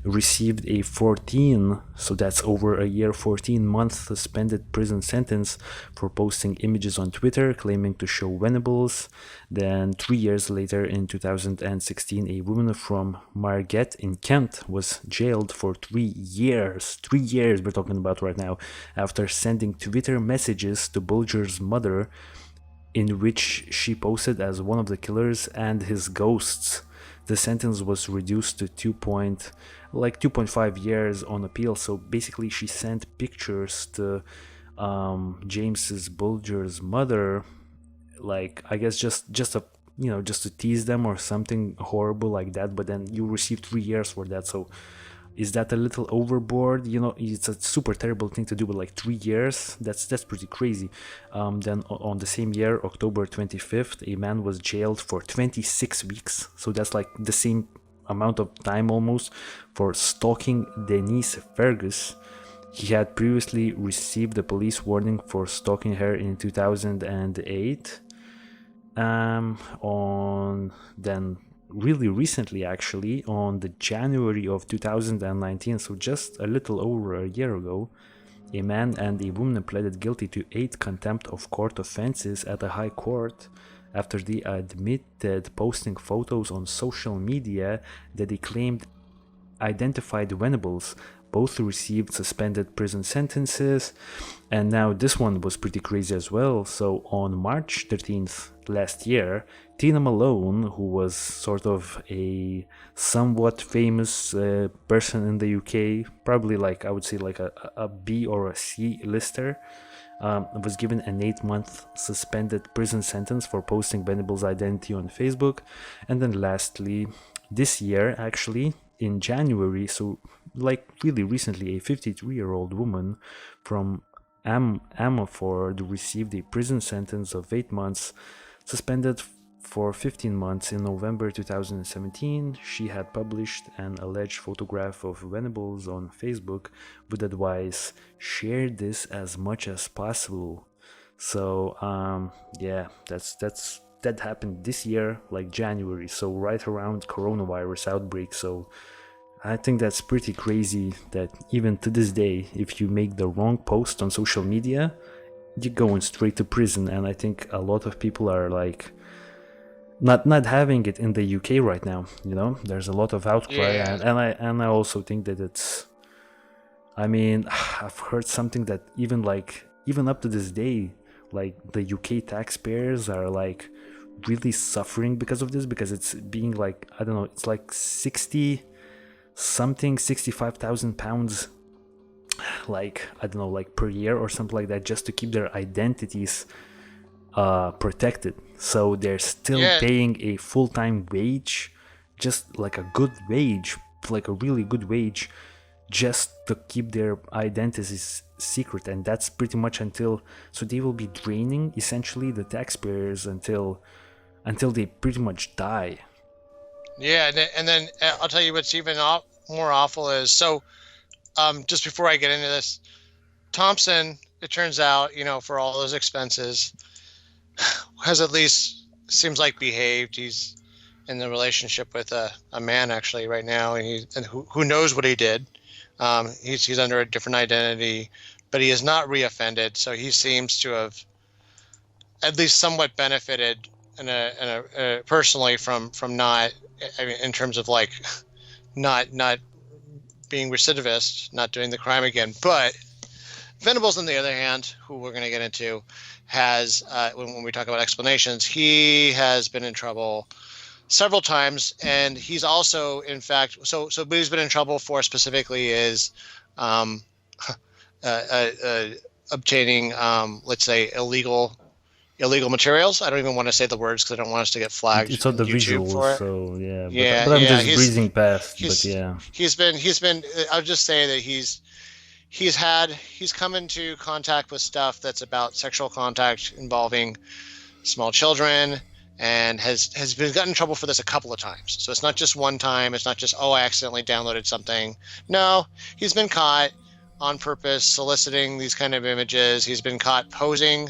received a 14, so that's over a year, 14-month suspended prison sentence for posting images on Twitter claiming to show Venables. Then 3 years later, in 2016, a woman from Margate in Kent was jailed for 3 years. 3 years we're talking about right now, after sending Twitter messages to Bulger's mother in which she posed as one of the killers and his ghosts. The sentence was reduced to 2.5 years on appeal. So basically, she sent pictures to James Bulger's mother, like, I guess just to tease them or something horrible like that. But then you received 3 years for that. So is that a little overboard? It's a super terrible thing to do, but like 3 years, that's pretty crazy. Then on the same year, October 25th, a man was jailed for 26 weeks. So that's like the same amount of time almost, for stalking Denise Fergus. He had previously received a police warning for stalking her in 2008. Then really recently, actually, on the January of 2019, so just a little over a year ago, a man and a woman pleaded guilty to 8 contempt of court offenses at the High Court after they admitted posting photos on social media that they claimed identified Venables. Both received suspended prison sentences, and now this one was pretty crazy as well. So on March 13th last year, Tina Malone, who was sort of a somewhat famous person in the UK, probably like, I would say like a B or a C lister, was given an 8-month suspended prison sentence for posting Venables' identity on Facebook. And then lastly, this year, actually, in January, so like really recently, a 53-year-old woman from Ammerford received a prison sentence of 8 months, suspended for 15 months in November 2017. She had published an alleged photograph of Venables on Facebook with advice, share this as much as possible. So that happened this year, like January, so right around coronavirus outbreak. So I think that's pretty crazy that even to this day, if you make the wrong post on social media, you're going straight to prison. And I think a lot of people are like not having it in the UK right now. There's a lot of outcry, Yeah. and I also think that it's, I mean, I've heard something that even up to this day, like the UK taxpayers are like really suffering because of this, because it's being like, I don't know, it's like 65,000 pounds, like, I don't know, like per year or something like that, just to keep their identities protected. So they're still paying a full-time wage, just like a good wage, like a really good wage, just to keep their identities secret. And that's pretty much until, so they will be draining essentially the taxpayers until they pretty much die. Yeah, and then I'll tell you what's even more awful is, so just before I get into this, Thompson, it turns out, for all those expenses, has at least, seems like, behaved. He's in the relationship with a man actually right now, and who knows what he did. He's under a different identity, but he has not reoffended, so he seems to have at least somewhat benefited personally from not, I mean, in terms of like not being recidivist, not doing the crime again. But Venables, on the other hand, who we're going to get into, has when we talk about explanations, he has been in trouble several times, and he's also, in fact, so what he's been in trouble for specifically is obtaining, let's say, illegal materials. I don't even want to say the words because I don't want us to get flagged. It's on the YouTube visuals, for it. So yeah. Yeah, but I'm yeah, just breezing past. But yeah, he's been. I'll just say that he's he's come into contact with stuff that's about sexual contact involving small children, and has been gotten in trouble for this a couple of times. So it's not just one time. It's not just, oh, I accidentally downloaded something. No, he's been caught on purpose soliciting these kind of images. He's been caught posing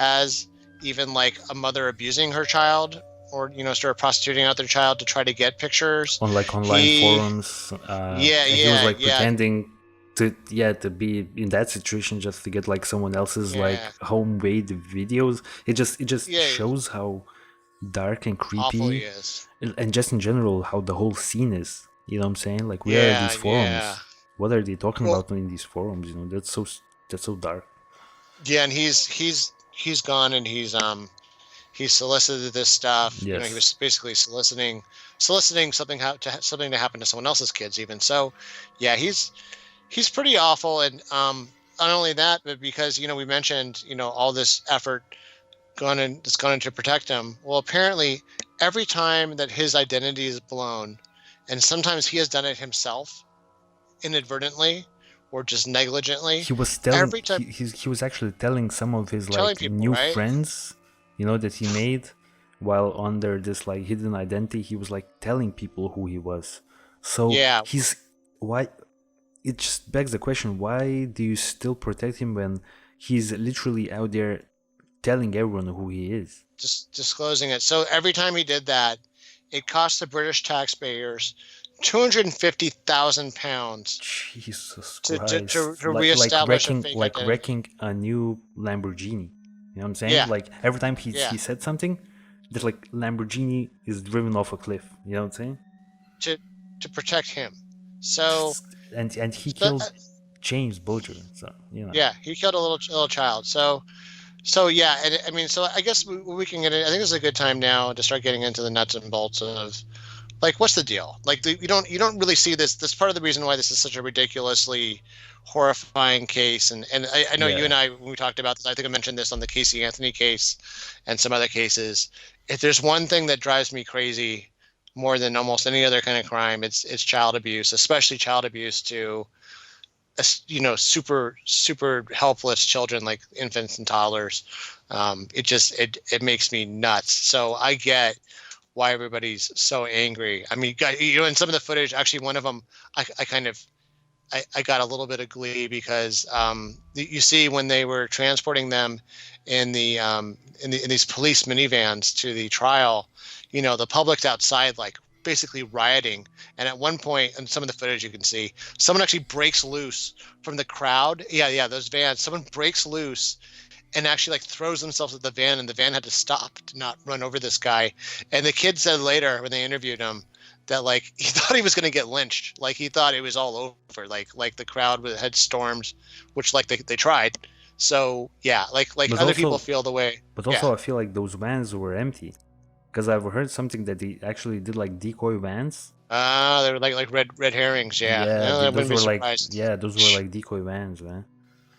as even like a mother abusing her child, or sort of prostituting out their child to try to get pictures on like online forums. And he was like pretending to be in that situation just to get like someone else's like home-made videos. It just shows how dark and creepy awful he is, and just in general how the whole scene is. You know what I'm saying? Like, where are these forums? What are they talking about in these forums? That's so dark. Yeah, and he's gone and he's solicited this stuff. Yes. He was basically soliciting something to happen to someone else's kids even. So yeah, he's pretty awful. And not only that, but because we mentioned all this effort that's gone into protect him. Well, apparently every time that his identity is blown, and sometimes he has done it himself inadvertently or just negligently, he was telling he was actually telling some of his like people, new friends that he made while under this like hidden identity. He was like telling people who he was. So why it just begs the question, why do you still protect him when he's literally out there telling everyone who he is, just disclosing it? So every time he did that, it cost the British taxpayers £250,000 Jesus Christ. to reestablish wrecking a new Lamborghini. You know what I'm saying? Yeah. Like every time he said something, that like Lamborghini is driven off a cliff. You know what I'm saying? To protect him. So and he killed James Bulger. So yeah, he killed a little child. So yeah, and I mean, so I guess we can get it. I think this is a good time now to start getting into the nuts and bolts of like, what's the deal? Like, you don't really see this. This part of the reason why this is such a ridiculously horrifying case. And I know you and I, when we talked about this, I think I mentioned this on the Casey Anthony case and some other cases. If there's one thing that drives me crazy more than almost any other kind of crime, it's child abuse, especially child abuse to super helpless children like infants and toddlers. It makes me nuts. So I get why everybody's so angry. I mean, in some of the footage, actually one of them, I got a little bit of glee because you see when they were transporting them in these police minivans to the trial, the public's outside like basically rioting. And at one point in some of the footage you can see someone actually breaks loose from the crowd. Yeah, those vans. Someone breaks loose and actually like throws themselves at the van, and the van had to stop to not run over this guy. And the kid said later when they interviewed him that like he thought he was going to get lynched. Like he thought it was all over. Like the crowd had stormed, which like they tried. So yeah, like other people feel the way. But also I feel like those vans were empty, because I've heard something that they actually did like decoy vans. They were like red herrings. Yeah, those were like decoy vans, man.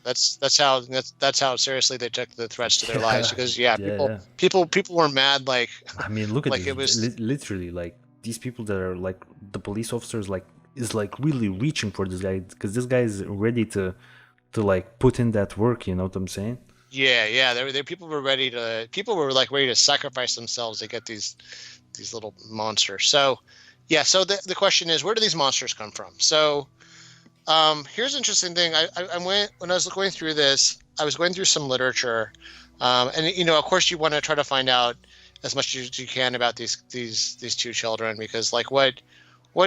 That's how seriously they took the threats to their lives, because people were mad. Like, I mean, look at like this. It was literally like these people that are like the police officers like is like really reaching for this guy, because this guy is ready to like put in that work. You know what I'm saying? Yeah. People were ready to sacrifice themselves to get these little monsters. So yeah. So the question is, where do these monsters come from? So. Here's an interesting thing. When I was going through this, I was going through some literature, and of course, you want to try to find out as much as you can about these two children, because like what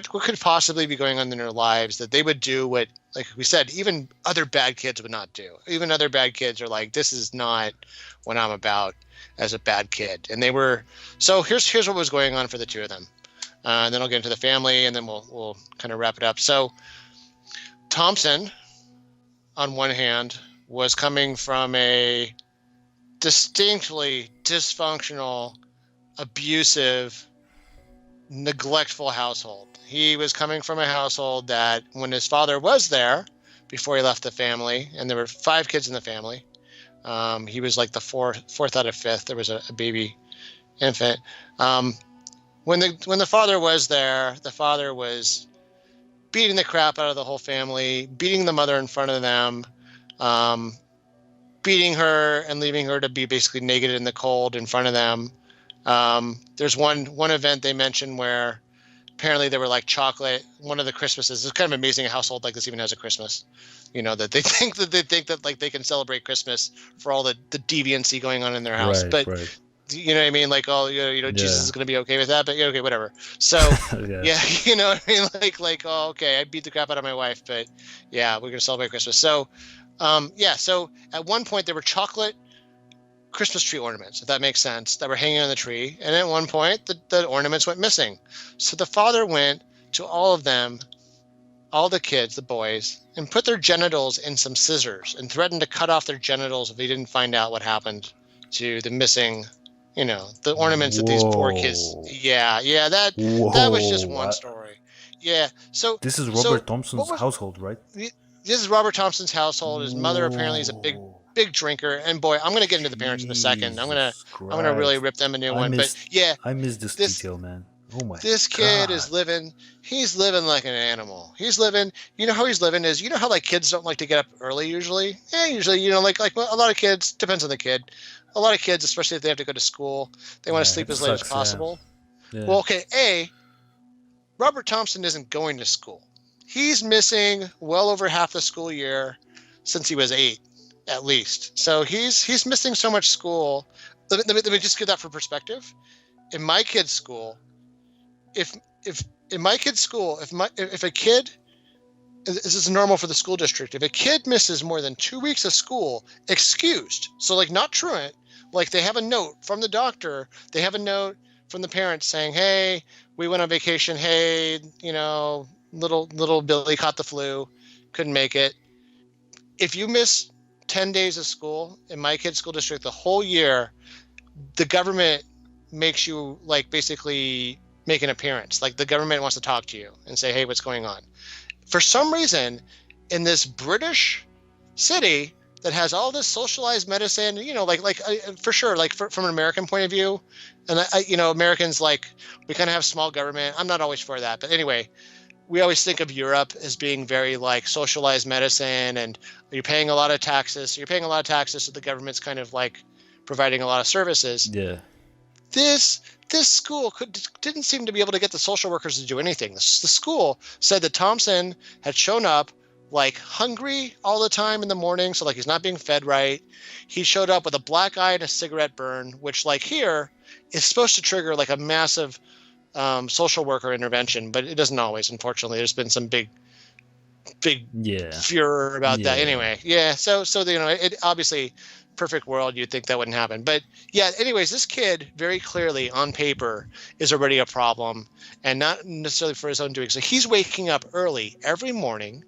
could possibly be going on in their lives that they would do what, like we said, even other bad kids would not do. Even other bad kids are like, this is not what I'm about as a bad kid. And they were. So here's what was going on for the two of them, and then I'll get into the family, and then we'll kind of wrap it up. So. Thompson, on one hand, was coming from a distinctly dysfunctional, abusive, neglectful household. He was coming from a household that when his father was there, before he left the family, and there were 5 kids in the family, he was like the fourth out of 5th. There was a baby infant. When the father was there, the father was beating the crap out of the whole family, beating the mother in front of them, beating her and leaving her to be basically naked in the cold in front of them. There's one event they mentioned where apparently they were like chocolate. One of the Christmases. It's kind of amazing a household like this even has a Christmas. That they think that like they can celebrate Christmas for all the deviancy going on in their house. Right, but right. you know what I mean? Like, oh, Jesus is going to be okay with that, but okay, whatever. So yeah, you know what I mean? Like, oh, okay, I beat the crap out of my wife, but yeah, we're going to celebrate Christmas. So, so at one point there were chocolate Christmas tree ornaments, if that makes sense, that were hanging on the tree. And at one point the ornaments went missing. So the father went to all of them, all the kids, the boys, and put their genitals in some scissors and threatened to cut off their genitals if they didn't find out what happened to the missing, the ornaments that these poor kids. Yeah, that was just one story. Yeah. So this is Robert Thompson's household, right? This is Robert Thompson's household. His mother apparently is a big drinker, and boy, I'm going to get into the parents in a second. I'm going to really rip them a new one. But yeah, I miss this detail, man. Oh my! This kid is living. He's living like an animal. He's living. You know how he's living is. You know how like kids don't like to get up early usually. Yeah, usually like a lot of kids. Depends on the kid. A lot of kids, especially if they have to go to school, they want to sleep as late as possible. Yeah. Well, okay. Robert Thompson isn't going to school. He's missing well over half the school year since he was 8, at least. So he's missing so much school. Let me just give that for perspective. In my kid's school, if a kid, this is normal for the school district, if a kid misses more than 2 weeks of school, excused, so like not truant, like they have a note from the doctor, they have a note from the parents saying, hey, we went on vacation, hey, little Billy caught the flu, couldn't make it. If you miss 10 days of school in my kid's school district the whole year, the government makes you like basically make an appearance. Like the government wants to talk to you and say, hey, what's going on? For some reason, in this British city that has all this socialized medicine, for sure, like from an American point of view, and Americans, like, we kind of have small government. I'm not always for that, but anyway, we always think of Europe as being very like socialized medicine, and you're paying a lot of taxes. So the government's kind of like providing a lot of services. Yeah. This school didn't seem to be able to get the social workers to do anything. The school said that Thompson had shown up like hungry all the time in the morning, so like he's not being fed right. He showed up with a black eye and a cigarette burn, which like here is supposed to trigger like a massive social worker intervention, but it doesn't always. Unfortunately, there's been some big furor about that. Anyway, so it obviously. Perfect world, you'd think that wouldn't happen. But yeah, anyways, this kid very clearly on paper is already a problem, and not necessarily for his own doing. So he's waking up early every morning.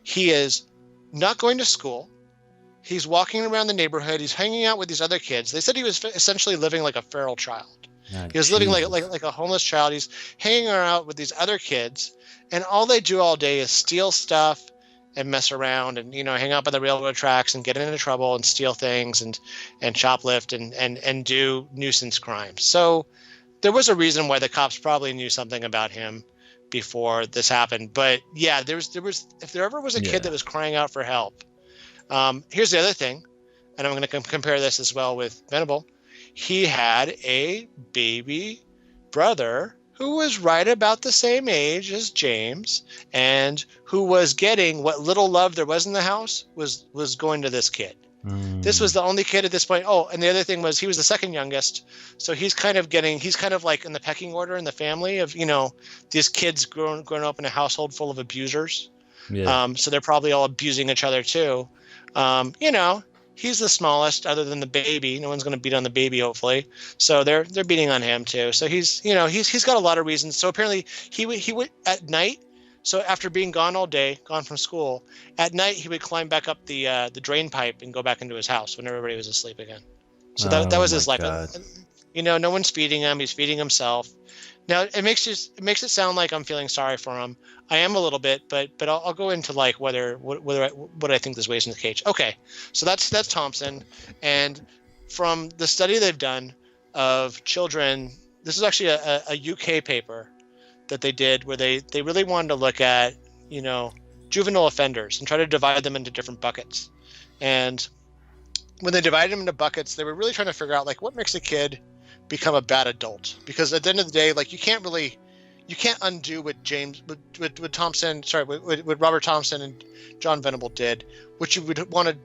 He is not going to school. He's walking around the neighborhood. He's hanging out with these other kids. They said he was essentially living like a feral child. He was living like a homeless child. He's hanging out with these other kids, and all they do all day is steal stuff and mess around and hang out by the railroad tracks and get into trouble and steal things and shoplift and do nuisance crimes. So there was a reason why the cops probably knew something about him before this happened. But yeah, there was if there ever was a kid that was crying out for help. Here's the other thing, and I'm going to compare this as well with Venable. He had a baby brother who was right about the same age as James, and who was getting what little love there was in the house was going to this kid. This was the only kid at this point. Oh, and the other thing was he was the second youngest, so he's kind of like in the pecking order in the family of these kids growing up in a household full of abusers. Yeah. So they're probably all abusing each other too. He's the smallest, other than the baby. No one's going to beat on the baby, hopefully. So they're beating on him too. So he's got a lot of reasons. So apparently he would at night. So after being gone all day, gone from school, at night he would climb back up the drain pipe and go back into his house when everybody was asleep again. So that was his life. No one's feeding him. He's feeding himself. Now it makes it sound like I'm feeling sorry for him. I am a little bit, but I'll go into like what I think this weighs in the cage. Okay, so that's Thompson, and from the study they've done of children, this is actually a UK paper that they did where they really wanted to look at juvenile offenders and try to divide them into different buckets. And when they divided them into buckets, they were really trying to figure out like what makes a kid become a bad adult. Because at the end of the day, like you can't undo what what Robert Thompson and Jon Venables did. What you would want to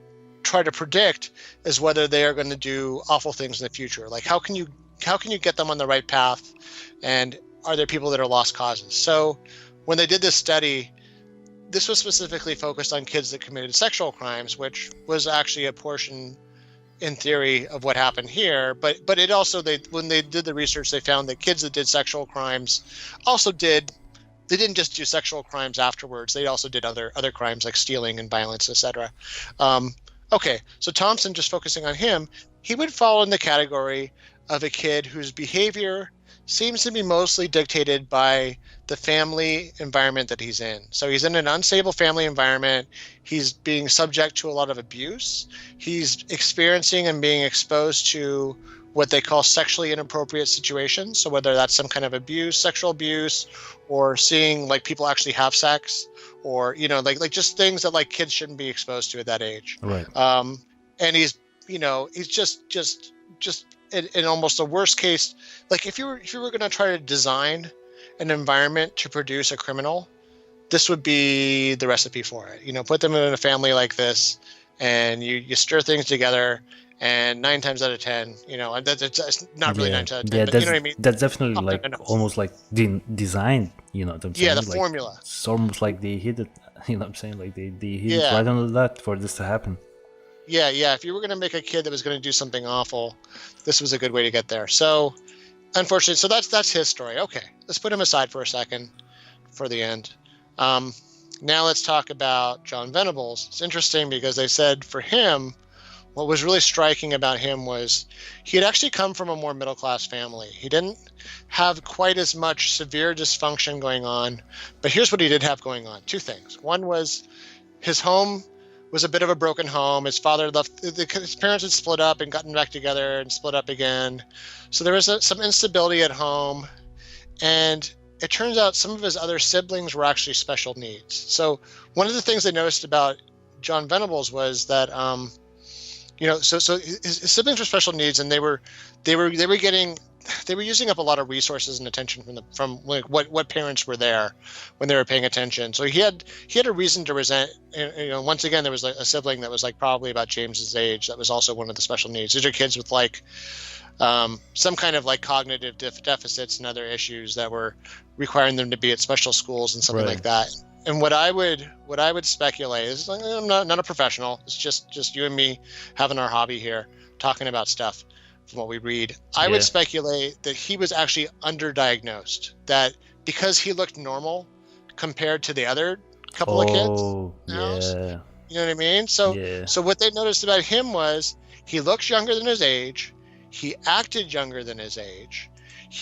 try to predict is whether they are going to do awful things in the future. Like how can you get them on the right path, and are there people that are lost causes? So when they did this study, this was specifically focused on kids that committed sexual crimes, which was actually a portion in theory of what happened here, but it also, when they did the research, they found that kids that did sexual crimes also they didn't just do sexual crimes afterwards, they also did other crimes like stealing and violence, etc. Okay, so Thompson, just focusing on him, he would fall in the category of a kid whose behavior seems to be mostly dictated by the family environment that he's in. So he's in an unstable family environment. He's being subject to a lot of abuse. He's experiencing and being exposed to what they call sexually inappropriate situations. So whether that's some kind of abuse, sexual abuse, or seeing like people actually have sex, or, like just things that like kids shouldn't be exposed to at that age. Right. And he's just in almost the worst case, like if you were going to try to design an environment to produce a criminal, this would be the recipe for it. Put them in a family like this, and you stir things together, and 9 times out of 10, it's not really 9 times out of 10, but you know what I mean? That's definitely like almost like designed, what I'm saying? Yeah, the like, formula. It's almost like they hit it, what I'm saying? Like they hit it right on the dot for this to happen. Yeah. If you were going to make a kid that was going to do something awful, this was a good way to get there. So, unfortunately, so that's his story. Okay, let's put him aside for a second for the end. Now let's talk about Jon Venables. It's interesting because they said for him, what was really striking about him was he had actually come from a more middle-class family. He didn't have quite as much severe dysfunction going on, but here's what he did have going on. 2 things. One was his home was a bit of a broken home. His father left, his parents had split up and gotten back together and split up again. So there was some instability at home. And it turns out some of his other siblings were actually special needs. So one of the things they noticed about Jon Venables was that, so his siblings were special needs, and they were using up a lot of resources and attention from like what parents were there when they were paying attention. So he had a reason to resent. Once again, there was like a sibling that was like probably about James's age that was also one of the special needs. These are kids with like some kind of like cognitive deficits and other issues that were requiring them to be at special schools and something like that. And what I would speculate is, like, I'm not a professional. It's just you and me having our hobby here, talking about stuff from what we read. I would speculate that he was actually underdiagnosed, that because he looked normal compared to the other couple of kids in the house, you know what I mean? So what they noticed about him was he looks younger than his age. He acted younger than his age.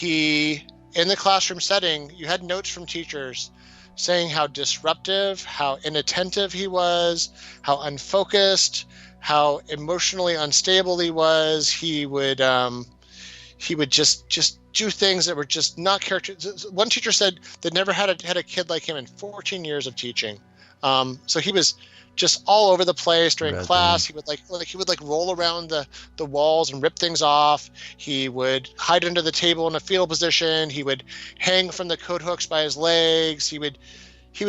In the classroom setting, you had notes from teachers saying how disruptive, how inattentive he was, how unfocused, how emotionally unstable he was. He would just do things that were just not characteristic. One teacher said they never had a kid like him in 14 years of teaching. So he was just all over the place during class. He would roll around the walls and rip things off. He would hide under the table in a fetal position. He would hang from the coat hooks by his legs. He would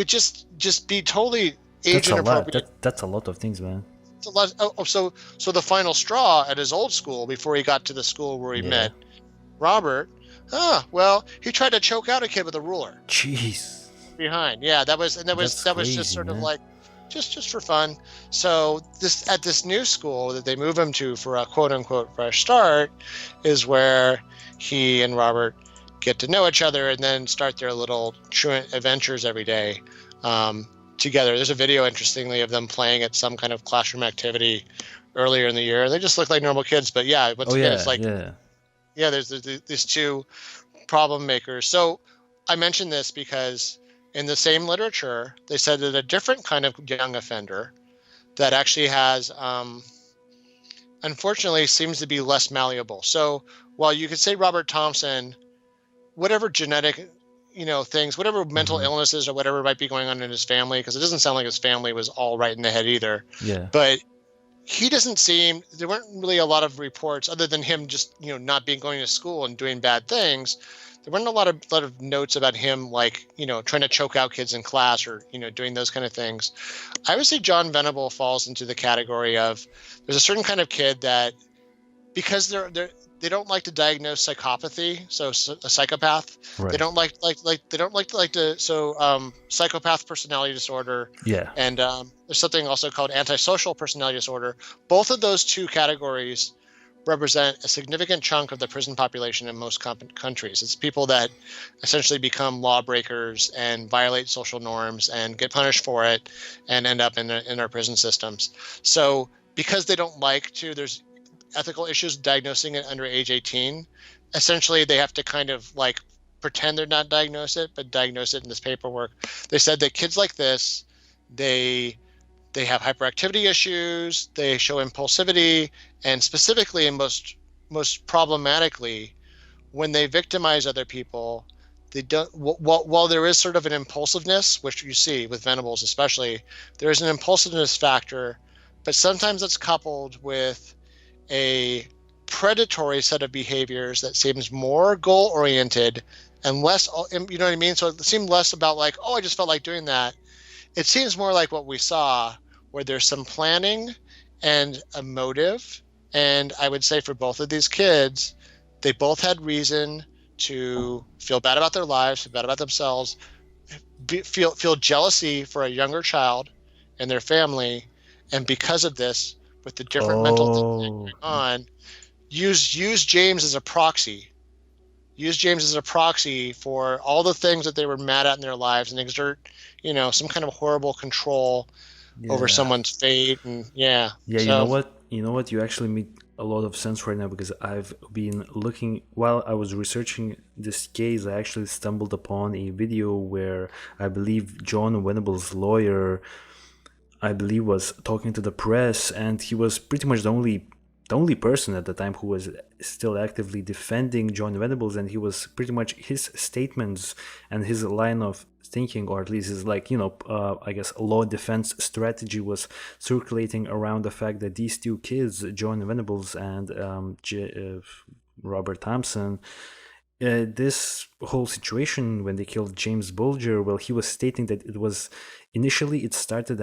just be totally age inappropriate. That's a lot of things, man. It's a lot. So the final straw at his old school before he got to the school where he met Robert. He tried to choke out a kid with a ruler. Jeez. Behind, that was crazy, just sort of like. Just for fun. So at this new school that they move him to for a quote unquote fresh start is where he and Robert get to know each other and then start their little truant adventures every day together. There's a video, interestingly, of them playing at some kind of classroom activity earlier in the year. They just look like normal kids, but it's like there's these 2 problem makers. So I mention this because in the same literature, they said that a different kind of young offender that actually has, unfortunately, seems to be less malleable. So while you could say Robert Thompson, whatever genetic things, whatever mental Mm-hmm. illnesses or whatever might be going on in his family, because it doesn't sound like his family was all right in the head either. Yeah. But there weren't really a lot of reports other than him just, not going to school and doing bad things. There weren't a lot of notes about him, like, trying to choke out kids in class or, doing those kind of things. I would say John Venable falls into the category of, there's a certain kind of kid that, because they don't like to diagnose psychopathy, so a psychopath. Right. They don't psychopath personality disorder. Yeah. And there's something also called antisocial personality disorder. Both of those two categories represent a significant chunk of the prison population in most countries. It's people that essentially become lawbreakers and violate social norms and get punished for it and end up in our prison systems. So because they don't like to, there's ethical issues diagnosing it under age 18. Essentially, they have to kind of like pretend they're not diagnose it, but diagnose it in this paperwork. They said that kids like this, they have hyperactivity issues, they show impulsivity, and specifically and most problematically, when they victimize other people, they don't. While there is sort of an impulsiveness, which you see with Venables especially, there is an impulsiveness factor, but sometimes it's coupled with a predatory set of behaviors that seems more goal-oriented and less, you know what I mean? So it seemed less about like, oh, I just felt like doing that. It seems more like what we saw, where there's some planning and a motive. And I would say for both of these kids, they both had reason to feel bad about their lives, feel bad about themselves, feel jealousy for a younger child and their family. And because of this, with the different mental things going on, use James as a proxy. Use James as a proxy for all the things that they were mad at in their lives and exert, some kind of horrible control over someone's fate. And yeah, so, you know what, you actually make a lot of sense right now, because I've been looking, while I was researching this case, I actually stumbled upon a video where I believe John Venables' lawyer, was talking to the press, and he was pretty much the only person at the time who was still actively defending John Venables, and he was pretty much, his statements and his line of thinking, or at least his I guess law defense strategy, was circulating around the fact that these two kids, John Venables and Robert Thompson, this whole situation when they killed James Bulger, well, he was stating that it was initially, it started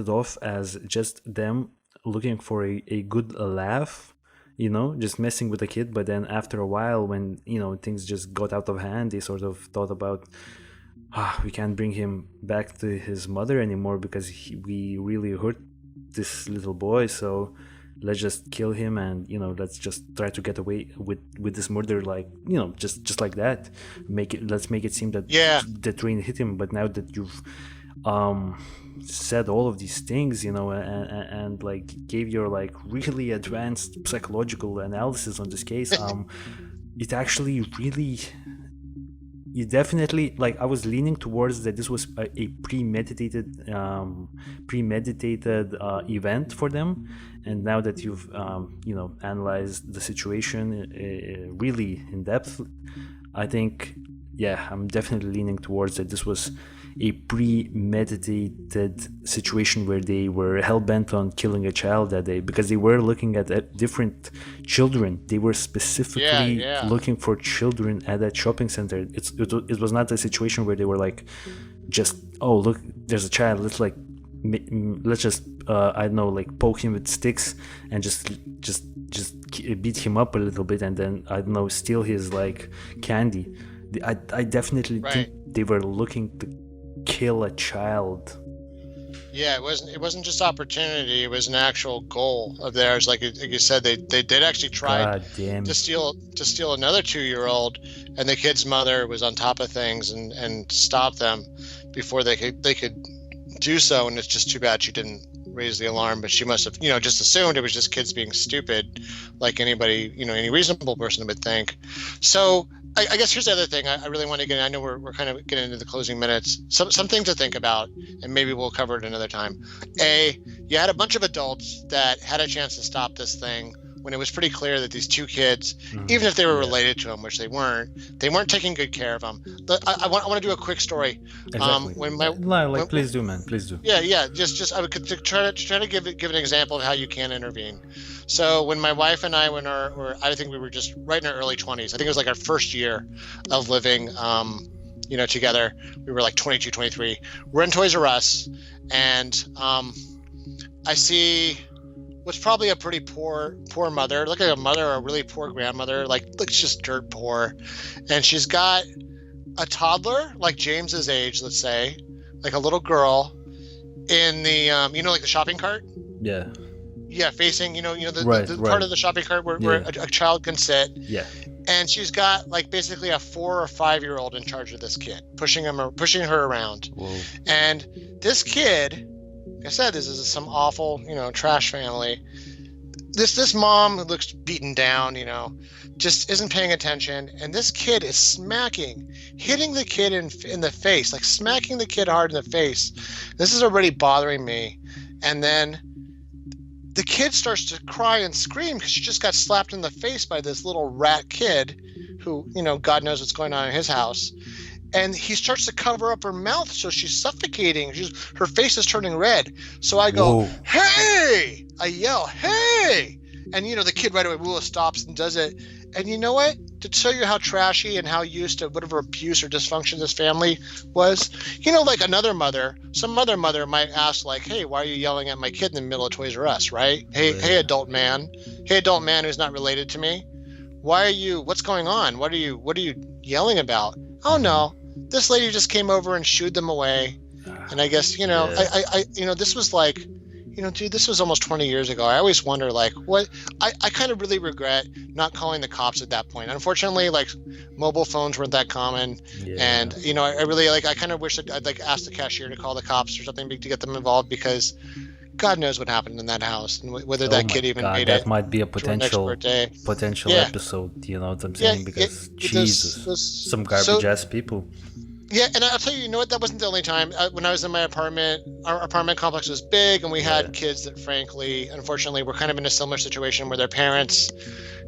off as just them looking for a good laugh, just messing with the kid. But then after a while, when things just got out of hand, they sort of thought about, we can't bring him back to his mother anymore because we really hurt this little boy, so let's just kill him, and let's just try to get away with this murder, like just like that. Let's make it seem that the train hit him. But now that you've said all of these things, and like gave your like really advanced psychological analysis on this case, it actually really, you definitely, like, I was leaning towards that this was a premeditated event for them. And now that you've analyzed the situation really in depth, I think, I'm definitely leaning towards that this was a premeditated situation where they were hell-bent on killing a child that day, because they were looking at different children. They were specifically looking for children at that shopping center. It was not a situation where they were like, just, oh, look, there's a child, let's just I don't know, like poke him with sticks and just beat him up a little bit, and then, I don't know, steal his like candy. I definitely think they were looking to kill a child. Yeah, it wasn't just opportunity, it was an actual goal of theirs. Like you said, they did actually try to steal another 2-year-old, and the kid's mother was on top of things and stopped them before they could do so. And it's just too bad she didn't raise the alarm, but she must have just assumed it was just kids being stupid, like anybody, any reasonable person would think. So I guess here's the other thing I really want to get. I know we're kind of getting into the closing minutes. Something to think about, and maybe we'll cover it another time. You had a bunch of adults that had a chance to stop this thing when it was pretty clear that these two kids, even if they were related to him, which they weren't taking good care of him. I want to do a quick story. Exactly. Please do, man. Please do. Yeah. Just I would try to give an example of how you can intervene. So when my wife and I I think we were just right in our early 20s. I think it was like our first year of living, together. We were like 22, 23. We're in Toys R Us, and I see what's probably a pretty poor mother. Look at a mother, or a really poor grandmother, like looks just dirt poor, and she's got a toddler like James's age, let's say, like a little girl in the like the shopping cart. Yeah, facing the part of the shopping cart where a child can sit. Yeah. And she's got like basically a 4 or 5 year old in charge of this kid, pushing her around. Whoa. And this kid, like I said, this is some awful, trash family. This mom who looks beaten down, just isn't paying attention. And this kid is hitting the kid in the face, like smacking the kid hard in the face. This is already bothering me. And then the kid starts to cry and scream because she just got slapped in the face by this little rat kid who, God knows what's going on in his house. And he starts to cover up her mouth, so she's suffocating. Her face is turning red. So I go, Whoa. Hey! I yell, hey! And, the kid right away stops and does it. And you know what? To tell you how trashy and how used to whatever abuse or dysfunction this family was, like some other mother might ask, like, hey, why are you yelling at my kid in the middle of Toys R Us, right? Hey, adult man. Hey, adult man who's not related to me. What's going on? What are you yelling about? Oh, no. This lady just came over and shooed them away. And I guess, this was like, this was almost 20 years ago. I always wonder, like, what I kind of really regret not calling the cops at that point. Unfortunately, like, mobile phones weren't that common. Yeah. And, I really, like, I kind of wish I'd like asked the cashier to call the cops or something to get them involved, because God knows what happened in that house and whether that kid even made it. That might be a potential episode, you know what I'm saying? Because Jesus, some garbage ass people. Yeah, and I'll tell you, what? That wasn't the only time. When I was in my apartment, our apartment complex was big, and we had kids that, frankly, unfortunately, were kind of in a similar situation where their parents,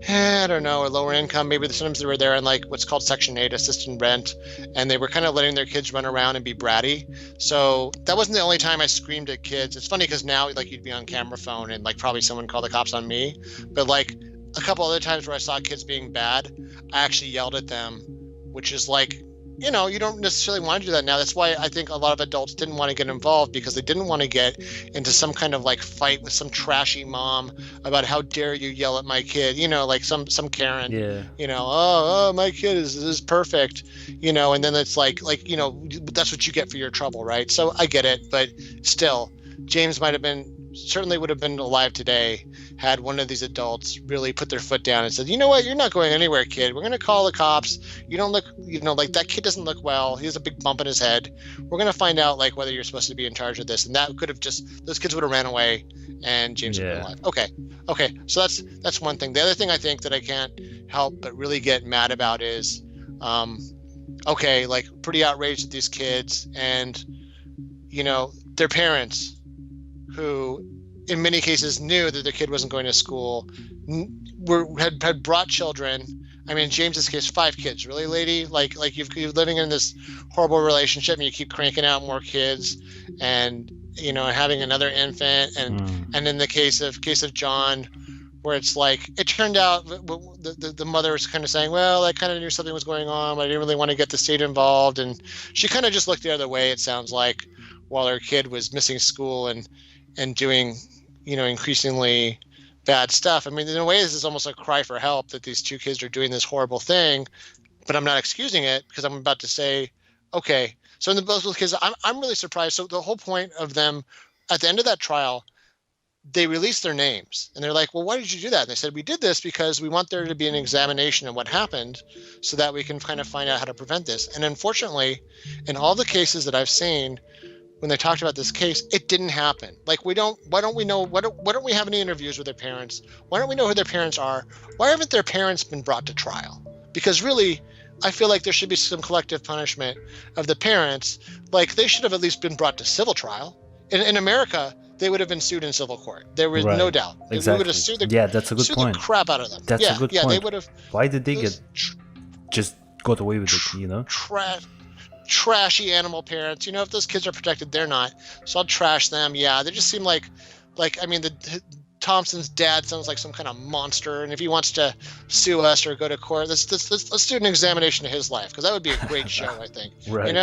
I don't know, are lower income. Maybe sometimes they were there in like what's called Section 8, assisted rent, and they were kind of letting their kids run around and be bratty. So that wasn't the only time I screamed at kids. It's funny because now, like, you'd be on camera phone and like probably someone called the cops on me, but like a couple other times where I saw kids being bad, I actually yelled at them, which is like, you don't necessarily want to do that now. That's why I think a lot of adults didn't want to get involved, because they didn't want to get into some kind of like fight with some trashy mom about how dare you yell at my kid, like some Karen, oh, my kid is perfect, and then it's like, that's what you get for your trouble, right? So I get it, but still, James certainly would have been alive today had one of these adults really put their foot down and said, you know what, you're not going anywhere, kid. We're going to call the cops. You don't look, like that kid doesn't look well. He has a big bump in his head. We're going to find out like whether you're supposed to be in charge of this. And that could have those kids would have ran away and James would have been alive. Okay. So that's one thing. The other thing I think that I can't help but really get mad about is, like pretty outraged at these kids and, their parents, who in many cases knew that their kid wasn't going to school, had brought children. I mean, in James's case, 5 kids. Really, lady? Like you're living in this horrible relationship and you keep cranking out more kids and, having another infant. And in the case of John, where it's like, it turned out the mother was kind of saying, well, I kind of knew something was going on, but I didn't really want to get the state involved. And she kind of just looked the other way, it sounds like, while her kid was missing school and doing, increasingly bad stuff. I mean, in a way, this is almost a cry for help that these 2 kids are doing this horrible thing, but I'm not excusing it because I'm about to say, okay. So in both cases, I'm really surprised. So the whole point of them at the end of that trial, they released their names and they're like, well, why did you do that? And they said, we did this because we want there to be an examination of what happened so that we can kind of find out how to prevent this. And unfortunately, in all the cases that I've seen, when they talked about this case, it didn't happen. Like, why don't we have any interviews with their parents? Why don't we know who their parents are? Why haven't their parents been brought to trial? Because really, I feel like there should be some collective punishment of the parents. Like, they should have at least been brought to civil trial. In America, they would have been sued in civil court. There was no Right. doubt. Exactly. We would have sued that's a good the point. crap out of them. That's a good point. They would have. Why did they just got away with it? Trashy animal parents. If those kids are protected, they're not. So I'll trash them. Yeah, they just seem like I mean, Thompson's dad sounds like some kind of monster, and if he wants to sue us or go to court, let's do an examination of his life, because that would be a great show, I think. Right.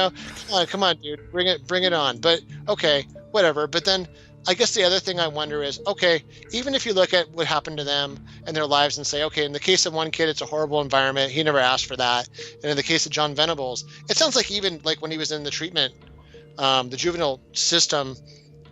Come on, dude, bring it on. But okay, whatever. But then I guess the other thing I wonder is, okay, even if you look at what happened to them and their lives and say, okay, in the case of one kid, it's a horrible environment, he never asked for that, and in the case of Jon Venables, it sounds like even like when he was in the treatment, the juvenile system,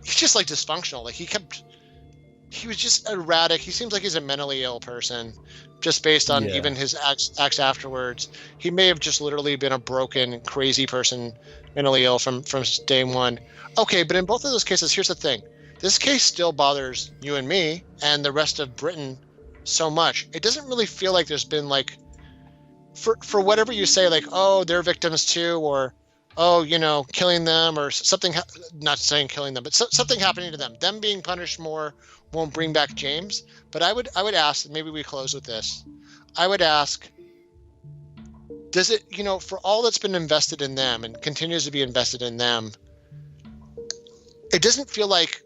he's just like dysfunctional. Like he was just erratic. He seems like he's a mentally ill person, just based on even his acts afterwards. He may have just literally been a broken, crazy person, mentally ill from day one. Okay, but in both of those cases, here's the thing. This case still bothers you and me and the rest of Britain so much. It doesn't really feel like there's been like, for whatever you say, like, oh, they're victims too, or oh, killing them, or something, not saying killing them, but something happening to them. Them being punished more won't bring back James. But I would ask, maybe we close with this. I would ask, does it, for all that's been invested in them and continues to be invested in them, it doesn't feel like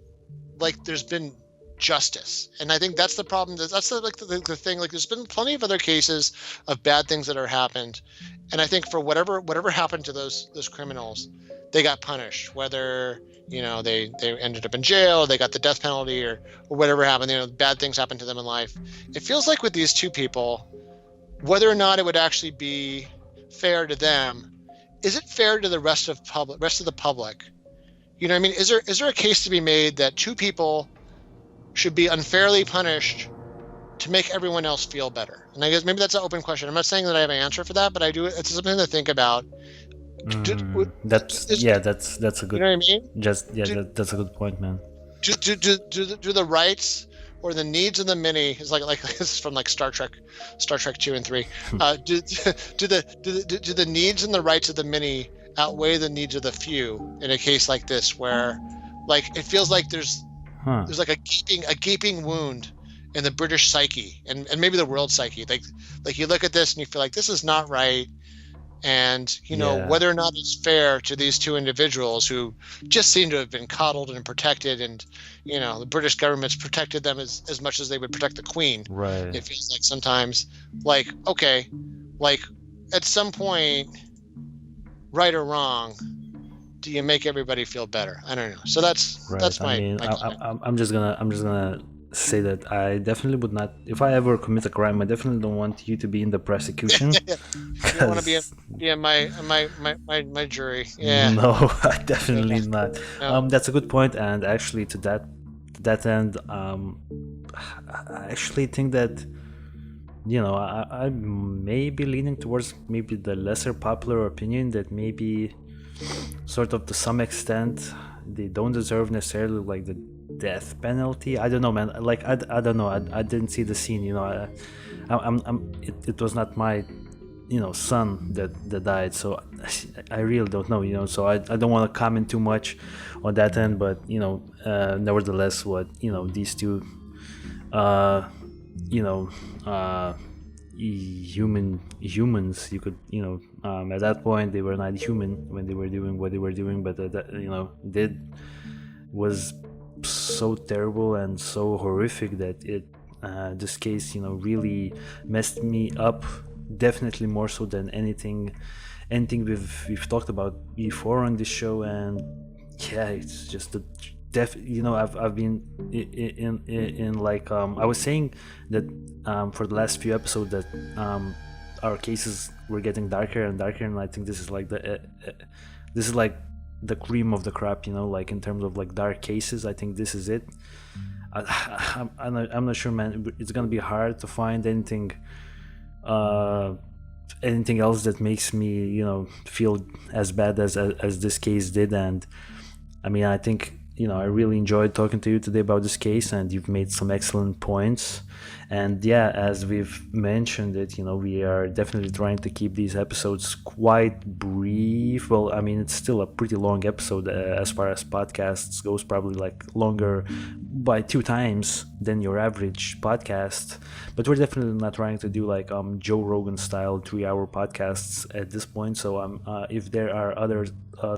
there's been justice. And I think that's the problem. That's the thing. Like, there's been plenty of other cases of bad things that have happened, and I think for whatever happened to those criminals, they got punished. Whether they ended up in jail, they got the death penalty, or whatever happened. Bad things happened to them in life. It feels like with these two people, whether or not it would actually be fair to them, is it fair to the rest of the public? You know what I mean? Is there a case to be made that two people should be unfairly punished to make everyone else feel better? And I guess maybe that's an open question. I'm not saying that I have an answer for that, but I do. It's something to think about. That's a good. You know what I mean? That's a good point, man. Do the rights or the needs of the many is like this is from like Star Trek 2 and 3. Do the needs and the rights of the many outweigh the needs of the few in a case like this, where like it feels like there's like a gaping wound in the British psyche and maybe the world psyche. Like you look at this and you feel like this is not right, and whether or not it's fair to these two individuals who just seem to have been coddled and protected, and the British government's protected them as much as they would protect the Queen. Right. It feels like sometimes, like, okay, like at some point, right or wrong, do you make everybody feel better? I don't know. So that's my I'm just gonna say that I definitely would not, if I ever commit a crime, I definitely don't want you to be in the prosecution. You don't want to be in my jury. Yeah. No, definitely not. No. That's a good point, and actually to that end, I actually think that I may be leaning towards maybe the lesser popular opinion that maybe sort of to some extent they don't deserve necessarily like the death penalty. I don't know, man. Like I don't know. I didn't see the scene. It was not my son that died, so I really don't know. So I don't want to comment too much on that end, but nevertheless, what these two humans, you could at that point they were not human when they were doing what they were doing, but did was so terrible and so horrific that it this case really messed me up, definitely more so than anything we've talked about before on this show. And yeah, it's just a I've been in like I was saying that for the last few episodes that our cases were getting darker and darker, and I think this is like the cream of the crop, like in terms of like dark cases. I think this is it. I'm not sure, man. It's gonna be hard to find anything else that makes me feel as bad as this case did. And I mean, I think I really enjoyed talking to you today about this case, and you've made some excellent points. And yeah, as we've mentioned it, we are definitely trying to keep these episodes quite brief. Well, I mean, it's still a pretty long episode as far as podcasts goes, probably like longer by 2 times than your average podcast. But we're definitely not trying to do like Joe Rogan style 3-hour podcasts at this point. So if there are other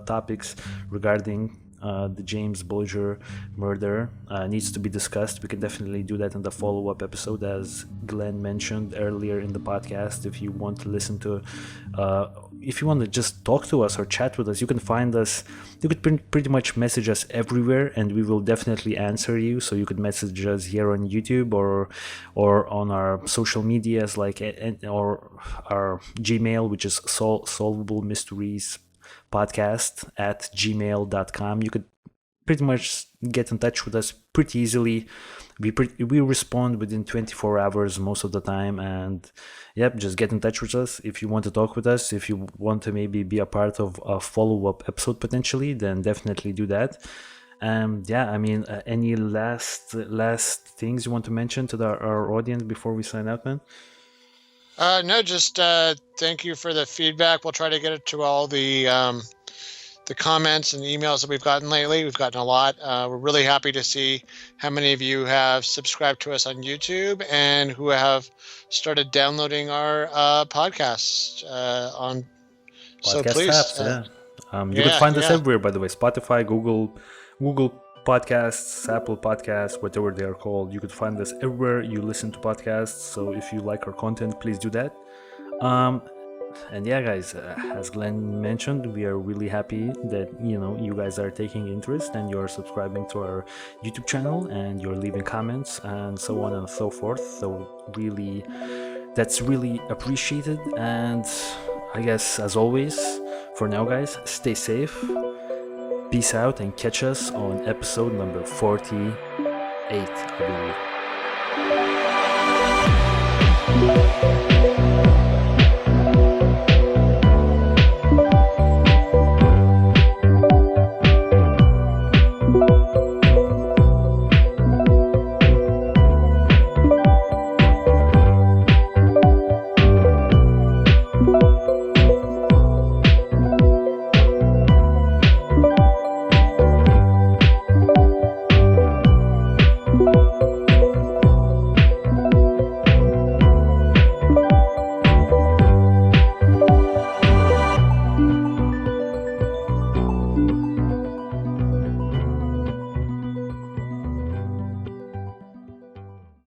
topics regarding the James Bulger murder needs to be discussed, we can definitely do that in the follow-up episode, as Glenn mentioned earlier in the podcast. If you want to listen to if you want to just talk to us or chat with us, you can find us. You could pretty much message us everywhere, and we will definitely answer you. So you could message us here on YouTube or on our social medias, or our Gmail, which is Solvable Mysteries Podcast at gmail.com. You could pretty much get in touch with us pretty easily. We respond within 24 hours most of the time, and yep, just get in touch with us if you want to talk with us. If you want to maybe be a part of a follow-up episode potentially, then definitely do that. Yeah, I mean, any last things you want to mention to our audience before we sign out, man? No, just thank you for the feedback. We'll try to get it to all the comments and emails that we've gotten lately. We've gotten a lot. We're really happy to see how many of you have subscribed to us on YouTube and who have started downloading our podcasts on. Podcast so please, apps, you could find us everywhere, by the way. Spotify, Google Podcasts, Apple Podcasts, whatever they are called. You could find us everywhere you listen to podcasts. So if you like our content, please do that. And yeah, guys, as Glenn mentioned, we are really happy that you guys are taking interest and you're subscribing to our YouTube channel and you're leaving comments and so on and so forth. So really, that's really appreciated. And I guess, as always, for now, guys, stay safe. Peace out, and catch us on episode number 48, I believe.